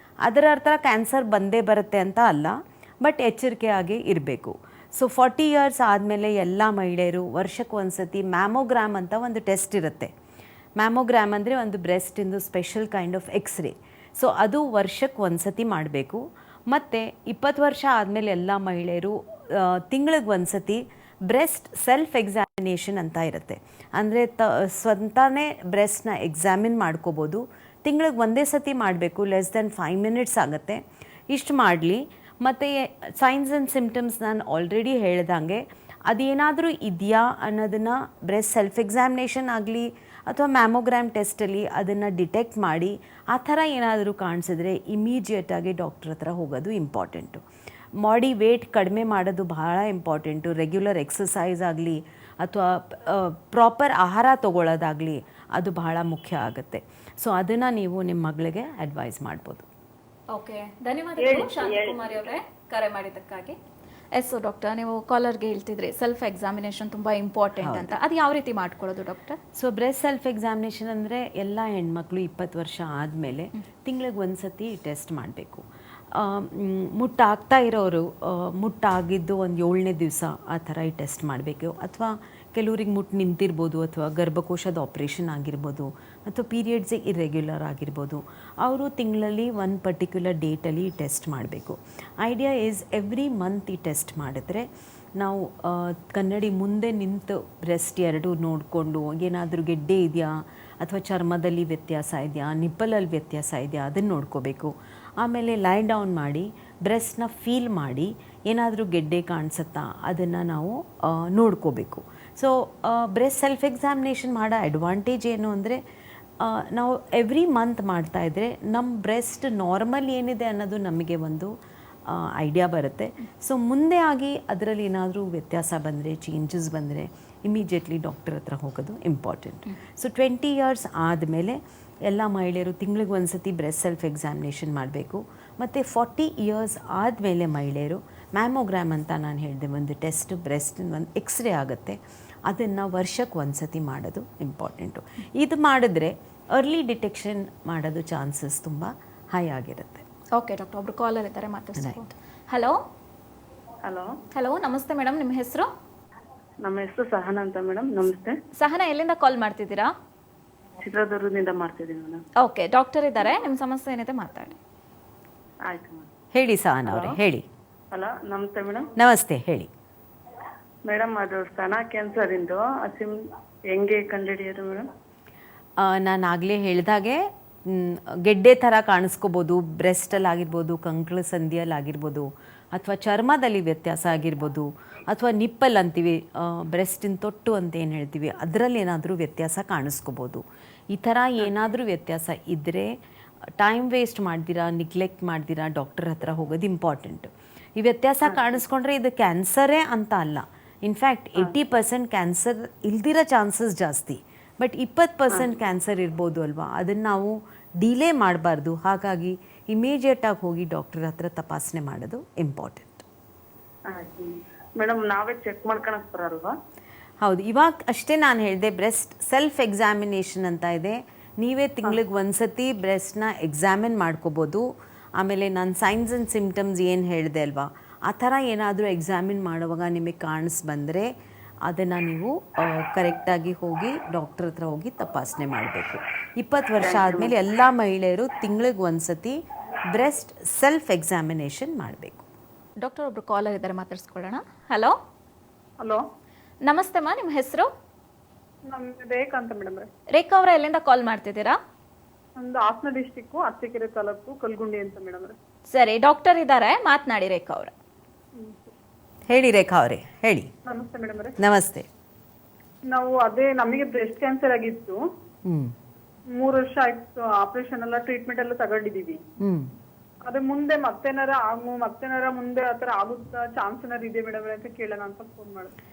ಅದರ ಅರ್ಥ ಕ್ಯಾನ್ಸರ್ ಬಂದೇ ಬರುತ್ತೆ ಅಂತ ಅಲ್ಲ, ಬಟ್ ಎಚ್ಚರಿಕೆಯಾಗಿ ಇರಬೇಕು. ಸೊ 40 ಇಯರ್ಸ್ ಆದಮೇಲೆ ಎಲ್ಲ ಮಹಿಳೆಯರು ವರ್ಷಕ್ಕೆ ಒಂದು ಸತಿ ಮ್ಯಾಮೋಗ್ರಾಮ್ ಅಂತ ಒಂದು ಟೆಸ್ಟ್ ಇರುತ್ತೆ. ಮ್ಯಾಮೋಗ್ರಾಮ್ ಅಂದರೆ ಒಂದು ಬ್ರೆಸ್ಟಿಂದು special kind of x ray. So ಅದು ವರ್ಷಕ್ಕೆ ಒಂದು ಸತಿ ಮಾಡಬೇಕು. ಮತ್ತು 20 ವರ್ಷ ಆದಮೇಲೆ ಎಲ್ಲ ಮಹಿಳೆಯರು ತಿಂಗಳಿಗೆ ಒಂದು ಸತಿ ಬ್ರೆಸ್ಟ್ ಸೆಲ್ಫ್ ಎಕ್ಸಾಮಿನೇಷನ್ ಅಂತ ಇರುತ್ತೆ. ಅಂದರೆ ಸ್ವಂತನೇ ಬ್ರೆಸ್ಟ್ನ ಎಕ್ಸಾಮಿನ್ ಮಾಡ್ಕೋಬೋದು. ತಿಂಗಳಿಗೆ ಒಂದೇ ಸತಿ ಮಾಡಬೇಕು, ಲೆಸ್ ದೆನ್ 5 ಮಿನಿಟ್ಸ್ ಆಗುತ್ತೆ. ಇಷ್ಟು ಮಾಡಲಿ. ಮತ್ತು ಸೈನ್ಸ್ ಆ್ಯಂಡ್ ಸಿಮ್ಟಮ್ಸ್ ನಾನು ಆಲ್ರೆಡಿ ಹೇಳ್ದಂಗೆ ಅದೇನಾದರೂ ಇದೆಯಾ ಅನ್ನೋದನ್ನು ಬ್ರೆಸ್ಟ್ ಸೆಲ್ಫ್ ಎಕ್ಸಾಮಿನೇಷನ್ ಆಗಲಿ ಅಥವಾ ಮ್ಯಾಮೋಗ್ರಾಮ್ ಟೆಸ್ಟಲ್ಲಿ ಅದನ್ನು ಡಿಟೆಕ್ಟ್ ಮಾಡಿ, ಆ ಥರ ಏನಾದರೂ ಕಾಣಿಸಿದ್ರೆ ಇಮಿಡಿಯೇಟಾಗಿ ಡಾಕ್ಟ್ರ್ ಹತ್ರ ಹೋಗೋದು ಇಂಪಾರ್ಟೆಂಟು. ಬಾಡಿ ವೇಟ್ ಕಡಿಮೆ ಮಾಡೋದು ಬಹಳ ಇಂಪಾರ್ಟೆಂಟು. ರೆಗ್ಯುಲರ್ ಎಕ್ಸಸೈಸ್ ಆಗಲಿ ಅಥವಾ ಪ್ರಾಪರ್ ಆಹಾರ ತೊಗೊಳ್ಳೋದಾಗಲಿ ಅದು ಬಹಳ ಮುಖ್ಯ ಆಗುತ್ತೆ. ಸೊ ಅದನ್ನು ನೀವು ನಿಮ್ಮ ಮಗಳಿಗೆ ಅಡ್ವೈಸ್ ಮಾಡ್ಬೋದು. ಓಕೆ, ಧನ್ಯವಾದಗಳು ಶಾಂತಕುಮಾರಿ ಅವರೇ ಕರೆ ಮಾಡಿದ್ದಕ್ಕಾಗಿ. ಎಸ್ ಡಾಕ್ಟರ್, ನೀವು ಕಾಲರ್ಗೆ ಹೇಳ್ತಿದ್ರಿ ಸೆಲ್ಫ್ ಎಕ್ಸಾಮಿನೇಷನ್ ತುಂಬ ಇಂಪಾರ್ಟೆಂಟ್ ಅಂತ. ಅದು ಯಾವ ರೀತಿ ಮಾಡ್ಕೊಳ್ಳೋದು doctor? So breast self examination ಅಂದರೆ ಎಲ್ಲ ಹೆಣ್ಮಕ್ಳು 20 ವರ್ಷ ಆದಮೇಲೆ ತಿಂಗಳಿಗೆ ಒಂದು ಸತಿ ಟೆಸ್ಟ್ ಮಾಡಬೇಕು. ಮುಟ್ಟಾಗ್ತಾ ಇರೋರು ಮುಟ್ಟಾಗಿದ್ದು ಒಂದು 7ನೇ ದಿವಸ ಆ ಥರ ಈ ಟೆಸ್ಟ್ ಮಾಡಬೇಕು. ಅಥವಾ ಕೆಲವ್ರಿಗೆ ಮುಟ್ಟು ನಿಂತಿರ್ಬೋದು, ಅಥವಾ ಗರ್ಭಕೋಶದ ಆಪ್ರೇಷನ್ ಆಗಿರ್ಬೋದು, ಅಥವಾ ಪೀರಿಯಡ್ಸೇ ಇರ್ರೆಗ್ಯುಲರ್ ಆಗಿರ್ಬೋದು. ಅವರು ತಿಂಗಳಲ್ಲಿ ಒಂದು ಪರ್ಟಿಕ್ಯುಲರ್ ಡೇಟಲ್ಲಿ ಟೆಸ್ಟ್ ಮಾಡಬೇಕು. ಐಡಿಯಾ ಈಸ್ ಎವ್ರಿ ಮಂತ್ ಈ ಟೆಸ್ಟ್ ಮಾಡಿದ್ರೆ ನಾವು ಕನ್ನಡಿ ಮುಂದೆ ನಿಂತು ಬ್ರೆಸ್ಟ್ ಎರಡೂ ನೋಡಿಕೊಂಡು ಏನಾದರೂ ಗೆಡ್ಡೆ ಇದೆಯಾ, ಅಥವಾ ಚರ್ಮದಲ್ಲಿ ವ್ಯತ್ಯಾಸ ಇದೆಯಾ, ನಿಪ್ಪಲಲ್ಲಿ ವ್ಯತ್ಯಾಸ ಇದೆಯಾ ಅದನ್ನು ನೋಡ್ಕೋಬೇಕು. ಆಮೇಲೆ ಲೈ ಡೌನ್ ಮಾಡಿ ಬ್ರೆಸ್ಟ್ನ ಫೀಲ್ ಮಾಡಿ ಏನಾದರೂ ಗೆಡ್ಡೆ ಕಾಣಿಸುತ್ತಾ ಅದನ್ನು ನಾವು ನೋಡ್ಕೋಬೇಕು. ಸೊ ಬ್ರೆಸ್ಟ್ ಸೆಲ್ಫ್ ಎಕ್ಸಾಮಿನೇಷನ್ ಮಾಡೋ ಅಡ್ವಾಂಟೇಜ್ ಏನು ಅಂದರೆ ನಾವು ಎವ್ರಿ ಮಂತ್ ಮಾಡ್ತಾಯಿದ್ರೆ ನಮ್ಮ ಬ್ರೆಸ್ಟ್ ನಾರ್ಮಲ್ ಏನಿದೆ ಅನ್ನೋದು ನಮಗೆ ಒಂದು ಐಡಿಯಾ ಬರುತ್ತೆ. ಸೊ ಮುಂದೆ ಆಗಿ ಅದರಲ್ಲಿ ಏನಾದರೂ ವ್ಯತ್ಯಾಸ ಬಂದರೆ, ಚೇಂಜಸ್ ಬಂದರೆ ಇಮಿಡಿಯೇಟ್ಲಿ ಡಾಕ್ಟರ್ ಹತ್ರ ಹೋಗೋದು ಇಂಪಾರ್ಟೆಂಟ್. ಸೊ 20 ಇಯರ್ಸ್ ಆದಮೇಲೆ ಎಲ್ಲ ಮಹಿಳೆಯರು ತಿಂಗಳಿಗೆ ಒಂದು ಸತಿ ಬ್ರೆಸ್ಟ್ ಸೆಲ್ಫ್ ಎಕ್ಸಾಮಿನೇಷನ್ ಮಾಡಬೇಕು. ಮತ್ತು 40 ಇಯರ್ಸ್ ಆದಮೇಲೆ ಮಹಿಳೆಯರು ಮ್ಯಾಮೋಗ್ರಾಮ್ ಅಂತ ನಾನು ಹೇಳಿದೆ, ಒಂದು ಟೆಸ್ಟ್ ಬ್ರೆಸ್ಟಿನ ಒಂದು ಎಕ್ಸ್ರೇ ಆಗುತ್ತೆ, ಅದನ್ನು ವರ್ಷಕ್ಕೆ ಒಂದು ಸತಿ ಮಾಡೋದು ಇಂಪಾರ್ಟೆಂಟು. ಇದು ಮಾಡಿದ್ರೆ ಅರ್ಲಿ ಡಿಟೆಕ್ಷನ್ ಮಾಡೋದು ಚಾನ್ಸಸ್ ತುಂಬ ಹೈ ಆಗಿರುತ್ತೆ. ಓಕೆ ಡಾಕ್ಟರ್, ಒಬ್ರು ಕಾಲರ್ ಇದ್ದಾರೆ, ಮಾತಾಡ್ಸ್ಬೋದು. ಹಲೋ ಹಲೋ ಹಲೋ, ನಮಸ್ತೆ ಮೇಡಮ್, ನಿಮ್ಮ ಹೆಸರು? ನಮ್ಮ ಹೆಸರು ಸಹನಾ ಅಂತ ಮೇಡಮ್. ನಮಸ್ತೆ. ಸಹನಾ, ಎಲ್ಲಿಂದ ಕಾಲ್ ಮಾಡ್ತಿದ್ದೀರಾ? ಚಿತ್ರದುರ್ಗದಿಂದ ಮಾಡ್ತಿದ್ದೀನಿ ಮೇಡಮ್. ಓಕೆ, ಡಾಕ್ಟರ್ ಇದ್ದಾರೆ, ನಿಮ್ಮ ಸಮಸ್ಯೆ ಏನಿದೆ ಮಾತಾಡಿ. ಆಯ್ತು ಮೇಡಮ್. ಹೇಳಿ ಸಹನಾ ಅವರೇ, ಹೇಳಿ. ಹಲೋ, ನಮಸ್ತೆ ಮೇಡಮ್. ನಮಸ್ತೆ, ಹೇಳಿ. ಮೇಡಮ್, ಅದು ಸ್ತನ ಕ್ಯಾನ್ಸರ್ ಇಂದು ಹೆಂಗೆ ಕಂಡುಹಿಡಿಯೋದು ಮೇಡಮ್? ನಾನು ಆಗಲೇ ಹೇಳಿದಾಗೆ ಗೆಡ್ಡೆ ಥರ ಕಾಣಿಸ್ಕೋಬೋದು, ಬ್ರೆಸ್ಟಲ್ಲಿ ಆಗಿರ್ಬೋದು, ಕಂಕಳ ಸಂದಿಯಲ್ಲಿ ಆಗಿರ್ಬೋದು, ಅಥವಾ ಚರ್ಮದಲ್ಲಿ ವ್ಯತ್ಯಾಸ ಆಗಿರ್ಬೋದು, ಅಥವಾ ನಿಪ್ಪಲ್ ಅಂತೀವಿ, ಬ್ರೆಸ್ಟಿನ ತೊಟ್ಟು ಅಂತ ಏನು ಹೇಳ್ತೀವಿ, ಅದರಲ್ಲಿ ಏನಾದರೂ ವ್ಯತ್ಯಾಸ ಕಾಣಿಸ್ಕೋಬೋದು. ಈ ಥರ ಏನಾದರೂ ವ್ಯತ್ಯಾಸ ಇದ್ದರೆ ಟೈಮ್ ವೇಸ್ಟ್ ಮಾಡ್ದಿರಾ, ನಿಗ್ಲೆಕ್ಟ್ ಮಾಡ್ದಿರಾ ಡಾಕ್ಟರ್ ಹತ್ರ ಹೋಗೋದು ಇಂಪಾರ್ಟೆಂಟ್. ಈ ವ್ಯತ್ಯಾಸ ಕಾಣಿಸ್ಕೊಂಡ್ರೆ ಇದು ಕ್ಯಾನ್ಸರೇ ಅಂತ ಅಲ್ಲ. ಇನ್ಫ್ಯಾಕ್ಟ್ 80% ಕ್ಯಾನ್ಸರ್ ಇಲ್ದಿರೋ ಚಾನ್ಸಸ್ ಜಾಸ್ತಿ, ಬಟ್ 20% ಕ್ಯಾನ್ಸರ್ ಇರ್ಬೋದು ಅಲ್ವಾ, ಅದನ್ನು ನಾವು ಡಿಲೇ ಮಾಡಬಾರ್ದು. ಹಾಗಾಗಿ ಇಮಿಡಿಯೇಟಾಗಿ ಹೋಗಿ ಡಾಕ್ಟರ್ ಹತ್ರ ತಪಾಸಣೆ ಮಾಡೋದು ಇಂಪಾರ್ಟೆಂಟ್. ಆಯ್ತು ಮೇಡಮ್. ನಾವೇ ಚೆಕ್ ಮಾಡ್ಕೊಳಕ್ ಬರಲ್ವಾ? ಹೌದು, ಇವಾಗ ಅಷ್ಟೇ ನಾನು ಹೇಳಿದೆ, ಬ್ರೆಸ್ಟ್ ಸೆಲ್ಫ್ ಎಕ್ಸಾಮಿನೇಷನ್ ಅಂತ ಇದೆ. ನೀವೇ ತಿಂಗಳಿಗೆ ಒಂದು ಸತಿ ಬ್ರೆಸ್ಟ್ನ ಎಕ್ಸಾಮಿನ್ ಮಾಡ್ಕೋಬೋದು. ಆಮೇಲೆ ನಾನು ಸೈನ್ಸ್ ಆ್ಯಂಡ್ ಸಿಮ್ಟಮ್ಸ್ ಏನು ಹೇಳಿದೆ ಅಲ್ವಾ, ಆ ಥರ ಏನಾದರೂ ಎಕ್ಸಾಮಿನ್ ಮಾಡುವಾಗ ನಿಮಗೆ ಬಂದರೆ ಅದನ್ನು ನೀವು ಕರೆಕ್ಟಾಗಿ ಹೋಗಿ ಡಾಕ್ಟರ್ ಹತ್ರ ಹೋಗಿ ತಪಾಸಣೆ ಮಾಡಬೇಕು. 20 ವರ್ಷ ಆದಮೇಲೆ ಎಲ್ಲ ಮಹಿಳೆಯರು ತಿಂಗಳಿಗೆ ಒಂದು ಸತಿ ಬ್ರೆಸ್ಟ್ ಸೆಲ್ಫ್ ಎಕ್ಸಾಮಿನೇಷನ್ ಮಾಡಬೇಕು. ಡಾಕ್ಟರ್, ಒಬ್ರು ಕಾಲರ್ ಇದ್ದಾರೆ, ಮಾತಾಡ್ಸ್ಕೊಳ್ಳೋಣ. ಹಲೋ ಹಲೋ, ನಮಸ್ತೆ ಮಾ, ನಿಮ್ಮ ಹೆಸರು? ನಮ್ದು ರೇಖಾ ಅಂತ ಮೇಡಮ್. ರೇಖಾ ಅವರ, ಎಲ್ಲಿಂದ ಕಾಲ್ ಮಾಡ್ತಿದ್ದೀರಾ? ನಮ್ದು ಹಾಸನ ಡಿಸ್ಟಿಕ್ಕು, ಅರಸೀಕೆರೆ ತಾಲೂಕು, ಕಲ್ಗುಂಡಿ ಅಂತ ಮೇಡಮ್. ಸರಿ, ಡಾಕ್ಟರ್ ಇದ್ದಾರೆ, ಮಾತನಾಡಿ ರೇಖಾ ಅವರ. ಹೇಳಿ ರೇಖಾ ಅವರೇ, ಹೇಳಿ. ನಮಸ್ತೆ ಮೇಡಮ್. ನಮಸ್ತೆ. ನಾವು ಅದೇ ನಮಗೆ ಬ್ರೆಸ್ಟ್ ಕ್ಯಾನ್ಸರ್ ಆಗಿತ್ತು. 3 ವರ್ಷ ಆಯ್ತು. ಆಪರೇಷನ್ ಎಲ್ಲ ಟ್ರೀಟ್ಮೆಂಟ್ ಎಲ್ಲ ತಗೊಂಡಿದೀವಿ. ಅದೇ ಮುಂದೆ ಮತ್ತೇನಾರ ಮುಂದೆ ಆತರ ಆಗುತ್ತಾ ಚಾನ್ಸ್ ಏನಾರು ಇದೆ ಮೇಡಮ್ ಅಂತ ಕೇಳೋಣ ಅಂತ ಫೋನ್ ಮಾಡಿದೆ.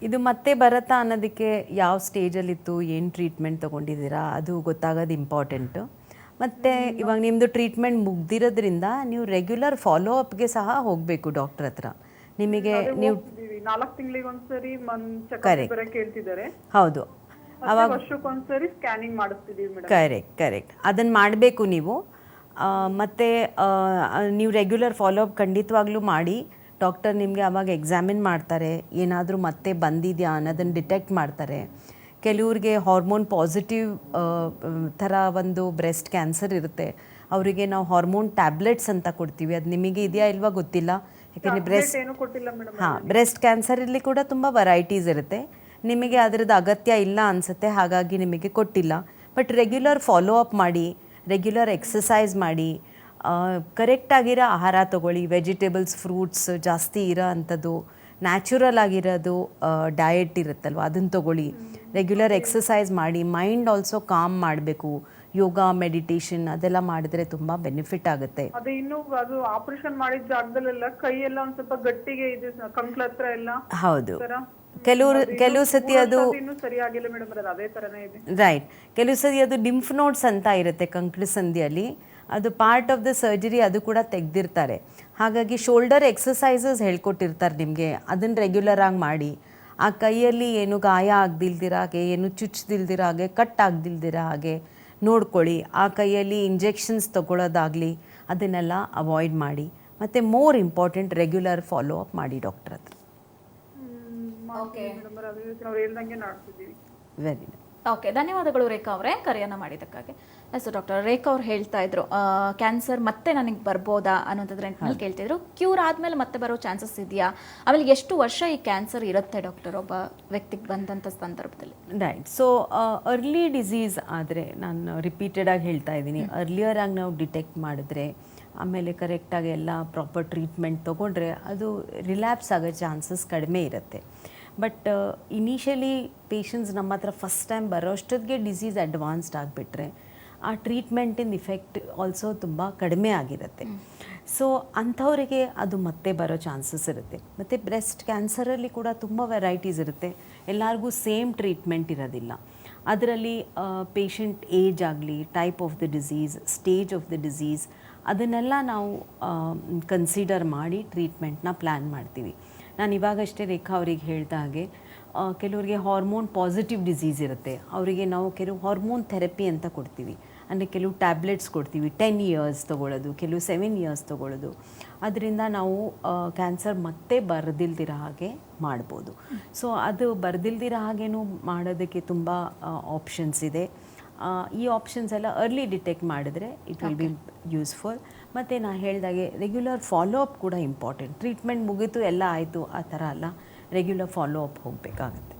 ಇದು ಮತ್ತೆ ಬರುತ್ತಾ ಅನ್ನೋದಕ್ಕೆ ಯಾವ ಸ್ಟೇಜಲ್ಲಿತ್ತು, ಏನು ಟ್ರೀಟ್ಮೆಂಟ್ ತೊಗೊಂಡಿದ್ದೀರಾ ಅದು ಗೊತ್ತಾಗೋದು ಇಂಪಾರ್ಟೆಂಟು. ಮತ್ತು ಇವಾಗ ನಿಮ್ಮದು ಟ್ರೀಟ್ಮೆಂಟ್ ಮುಗ್ದಿರೋದ್ರಿಂದ ನೀವು ರೆಗ್ಯುಲರ್ ಫಾಲೋ ಅಪ್ಗೆ ಸಹ ಹೋಗಬೇಕು ಡಾಕ್ಟರ್ ಹತ್ರ. ನಿಮಗೆ ನೀವು 4 ತಿಂಗಳಿಗೆ ಒಂದ್ಸರಿ ಚೆಕಪ್ ಕೇಳ್ತಿದ್ದಾರೆ. ಹೌದು, ಅವಾಗ ವರ್ಷಕ್ಕೊಂದ್ಸರಿ ಸ್ಕ್ಯಾನಿಂಗ್ ಮಾಡಿಸ್ತಿದೀವಿ ಮೇಡಮ್. ಕರೆಕ್ಟ್ ಅದನ್ನು ಮಾಡಬೇಕು ನೀವು. ಮತ್ತು ನೀವು ರೆಗ್ಯುಲರ್ ಫಾಲೋ ಅಪ್ ಖಂಡಿತವಾಗ್ಲೂ ಮಾಡಿ. ಡಾಕ್ಟರ್ ನಿಮಗೆ ಆವಾಗ ಎಕ್ಸಾಮಿನ್ ಮಾಡ್ತಾರೆ, ಏನಾದರೂ ಮತ್ತೆ ಬಂದಿದೆಯಾ ಅನ್ನೋದನ್ನು ಡಿಟೆಕ್ಟ್ ಮಾಡ್ತಾರೆ. ಕೆಲವ್ರಿಗೆ ಹಾರ್ಮೋನ್ ಪಾಸಿಟಿವ್ ಥರ ಒಂದು ಬ್ರೆಸ್ಟ್ ಕ್ಯಾನ್ಸರ್ ಇರುತ್ತೆ, ಅವರಿಗೆ ನಾವು ಹಾರ್ಮೋನ್ ಟ್ಯಾಬ್ಲೆಟ್ಸ್ ಅಂತ ಕೊಡ್ತೀವಿ. ಅದು ನಿಮಗೆ ಇದೆಯಾ ಇಲ್ವಾ ಗೊತ್ತಿಲ್ಲ, ಯಾಕೆಂದರೆ ಬ್ರೆಸ್ಟ್ ಕ್ಯಾನ್ಸರಲ್ಲಿ ಕೂಡ ತುಂಬ ವೆರೈಟೀಸ್ ಇರುತ್ತೆ. ನಿಮಗೆ ಅದರದ್ದು ಅಗತ್ಯ ಇಲ್ಲ ಅನಿಸುತ್ತೆ, ಹಾಗಾಗಿ ನಿಮಗೆ ಕೊಟ್ಟಿಲ್ಲ. ಬಟ್ ರೆಗ್ಯುಲರ್ ಫಾಲೋ ಅಪ್ ಮಾಡಿ, ರೆಗ್ಯುಲರ್ ಎಕ್ಸಸೈಸ್ ಮಾಡಿ, ಕರೆಕ್ಟಾಗಿರೋ ಆಹಾರ ತೊಗೊಳ್ಳಿ. ವೆಜಿಟೇಬಲ್ಸ್, ಫ್ರೂಟ್ಸ್ ಜಾಸ್ತಿ ಇರೋ ಅಂಥದ್ದು, ನ್ಯಾಚುರಲ್ ಆಗಿರೋದು ಡಯಟ್ ಇರುತ್ತಲ್ವ ಅದನ್ನು ತೊಗೊಳ್ಳಿ. ರೆಗ್ಯುಲರ್ ಎಕ್ಸಸೈಸ್ ಮಾಡಿ. ಮೈಂಡ್ ಆಲ್ಸೋ ಕಾಮ್ ಮಾಡಬೇಕು. ಯೋಗ, ಮೆಡಿಟೇಷನ್ ಅದೆಲ್ಲ ಮಾಡಿದ್ರೆ ತುಂಬ ಬೆನಿಫಿಟ್ ಆಗುತ್ತೆ. ಅದೇ ಇನ್ನು ಅದು ಆಪರೇಷನ್ ಮಾಡಿದ ಜಾಗದಲ್ಲೆಲ್ಲ ಕೈ ಎಲ್ಲ ಒಂದು ಸ್ವಲ್ಪ ಗಟ್ಟಿಗೆ ಇದೆ, ಕಂಕ್ಳ ಹತ್ರ ಎಲ್ಲ. ಹೌದು, ಕೆಲವು ಸತಿ ಅದು ಸರಿಯಾಗಿಲ್ಲ ಮೇಡಮ್, ಅದೇ ಥರನೇ ಇದೆ. ರೈಟ್. ಕೆಲವು ಸತಿ ಅದು ಲಿಂಫ್ ನೋಡ್ಸ್ ಅಂತ ಇರುತ್ತೆ ಕಂಕ್ಳ ಸಂದಿಯಲ್ಲಿ, ಅದು ಪಾರ್ಟ್ ಆಫ್ ದ ಸರ್ಜರಿ, ಅದು ಕೂಡ ತೆಗೆದಿರ್ತಾರೆ. ಹಾಗಾಗಿ ಶೋಲ್ಡರ್ ಎಕ್ಸಸೈಸಸ್ ಹೇಳ್ಕೊಟ್ಟಿರ್ತಾರೆ ನಿಮಗೆ, ಅದನ್ನು ರೆಗ್ಯುಲರ್ ಆಗಿ ಮಾಡಿ. ಆ ಕೈಯಲ್ಲಿ ಏನು ಗಾಯ ಆಗದಿಲ್ದಿರ ಹಾಗೆ, ಏನು ಚುಚ್ಚದಿಲ್ದಿರ ಹಾಗೆ, ಕಟ್ ಆಗದಿಲ್ದಿರ ಹಾಗೆ ನೋಡ್ಕೊಳ್ಳಿ. ಆ ಕೈಯಲ್ಲಿ ಇಂಜೆಕ್ಷನ್ಸ್ ತಗೊಳ್ಳೋದಾಗಲಿ ಅದನ್ನೆಲ್ಲ ಅವಾಯ್ಡ್ ಮಾಡಿ. ಮತ್ತು more important, regular follow up ಮಾಡಿ ಡಾಕ್ಟರ್ ಹತ್ರ. ಅವ್ರು ಹೇಳ್ದಂಗೆ ಮಾಡ್ತಿದ್ದೀವಿ. Very nice. ಓಕೆ, ಧನ್ಯವಾದಗಳು ರೇಖಾ ಅವರೇ ಕರೆಯನ್ನು ಮಾಡಿದ್ದಕ್ಕಾಗಿ. ಸೊ ಡಾಕ್ಟರ್ ರೇಖಾ ಅವ್ರು ಹೇಳ್ತಾ ಇದ್ರು ಕ್ಯಾನ್ಸರ್ ಮತ್ತೆ ನನಗೆ ಬರ್ಬೋದಾ ಅನ್ನೋಂಥದ್ದು ನಿಟ್ಟಿನಲ್ಲಿ ಕೇಳ್ತಿದ್ರು. ಕ್ಯೂರ್ ಆದಮೇಲೆ ಮತ್ತೆ ಬರೋ ಚಾನ್ಸಸ್ ಇದೆಯಾ? ಆಮೇಲೆ ಎಷ್ಟು ವರ್ಷ ಈ ಕ್ಯಾನ್ಸರ್ ಇರುತ್ತೆ ಡಾಕ್ಟರ್ ಒಬ್ಬ ವ್ಯಕ್ತಿಗೆ ಬಂದಂಥ ಸಂದರ್ಭದಲ್ಲಿ? ರೈಟ್. ಸೊ ಅರ್ಲಿ ಡಿಸೀಸ್ ಆದರೆ, ನಾನು ರಿಪೀಟೆಡಾಗಿ ಹೇಳ್ತಾ ಇದ್ದೀನಿ, ಅರ್ಲಿಯರಾಗಿ ನಾವು ಡಿಟೆಕ್ಟ್ ಮಾಡಿದ್ರೆ, ಆಮೇಲೆ ಕರೆಕ್ಟಾಗಿ ಎಲ್ಲ ಪ್ರಾಪರ್ ಟ್ರೀಟ್ಮೆಂಟ್ ತೊಗೊಂಡ್ರೆ ಅದು ರಿಲ್ಯಾಪ್ಸ್ ಆಗೋ ಚಾನ್ಸಸ್ ಕಡಿಮೆ ಇರುತ್ತೆ. ಬಟ್ ಇನಿಷಿಯಲಿ ಪೇಷಂಟ್ಸ್ ನಮ್ಮ ಹತ್ರ ಫಸ್ಟ್ ಟೈಮ್ ಬರೋಷ್ಟೊತ್ತಿಗೆ ಡಿಸೀಸ್ ಅಡ್ವಾನ್ಸ್ಡ್ ಆಗಿಬಿಟ್ರೆ ಆ ಟ್ರೀಟ್ಮೆಂಟಿನ ಇಫೆಕ್ಟ್ ಆಲ್ಸೋ ತುಂಬ ಕಡಿಮೆ ಆಗಿರುತ್ತೆ. ಸೊ ಅಂಥವರಿಗೆ ಅದು ಮತ್ತೆ ಬರೋ ಚಾನ್ಸಸ್ ಇರುತ್ತೆ. ಮತ್ತು ಬ್ರೆಸ್ಟ್ ಕ್ಯಾನ್ಸರಲ್ಲಿ ಕೂಡ ತುಂಬ ವೆರೈಟೀಸ್ ಇರುತ್ತೆ, ಎಲ್ಲರಿಗೂ ಸೇಮ್ ಟ್ರೀಟ್ಮೆಂಟ್ ಇರೋದಿಲ್ಲ. ಅದರಲ್ಲಿ ಪೇಷಂಟ್ ಏಜ್ ಆಗಲಿ, type of the disease, stage of the disease, ಅದನ್ನೆಲ್ಲ ನಾವು ಕನ್ಸಿಡರ್ ಮಾಡಿ ಟ್ರೀಟ್ಮೆಂಟ್ನ ಪ್ಲ್ಯಾನ್ ಮಾಡ್ತೀವಿ. ನಾನು ಇವಾಗಷ್ಟೇ ರೇಖಾ ಅವ್ರಿಗೆ ಹೇಳ್ದ ಹಾಗೆ, ಕೆಲವರಿಗೆ ಹಾರ್ಮೋನ್ ಪಾಸಿಟಿವ್ ಡಿಸೀಸ್ ಇರುತ್ತೆ, ಅವರಿಗೆ ನಾವು ಕೆಲವು ಹಾರ್ಮೋನ್ ಥೆರಪಿ ಅಂತ ಕೊಡ್ತೀವಿ. ಅಂದರೆ ಕೆಲವು ಟ್ಯಾಬ್ಲೆಟ್ಸ್ ಕೊಡ್ತೀವಿ, 10 ಇಯರ್ಸ್ ತೊಗೊಳ್ಳೋದು, ಕೆಲವು 7 ಇಯರ್ಸ್ ತೊಗೊಳ್ಳೋದು. ಅದರಿಂದ ನಾವು ಕ್ಯಾನ್ಸರ್ ಮತ್ತೆ ಬರದಿಲ್ದಿರೋ ಹಾಗೆ ಮಾಡ್ಬೋದು. ಸೊ ಅದು ಬರದಿಲ್ದಿರೋ ಹಾಗೇನೂ ಮಾಡೋದಕ್ಕೆ ತುಂಬ ಆಪ್ಷನ್ಸ್ ಇದೆ. ಈ ಆಪ್ಷನ್ಸ್ ಎಲ್ಲ ಅರ್ಲಿ ಡಿಟೆಕ್ಟ್ ಮಾಡಿದ್ರೆ ಇಟ್ ವಿಲ್ ಬಿ ಯೂಸ್ಫುಲ್. ಮತ್ತು ನಾನು ಹೇಳಿದಾಗೆ ರೆಗ್ಯುಲರ್ ಫಾಲೋ ಅಪ್ ಕೂಡ ಇಂಪಾರ್ಟೆಂಟ್. ಟ್ರೀಟ್ಮೆಂಟ್ ಮುಗೀತು ಎಲ್ಲ ಆಯಿತು ಆ ಥರ ಅಲ್ಲ, ರೆಗ್ಯುಲರ್ ಫಾಲೋ ಅಪ್ ಹೋಗಬೇಕಾಗತ್ತೆ.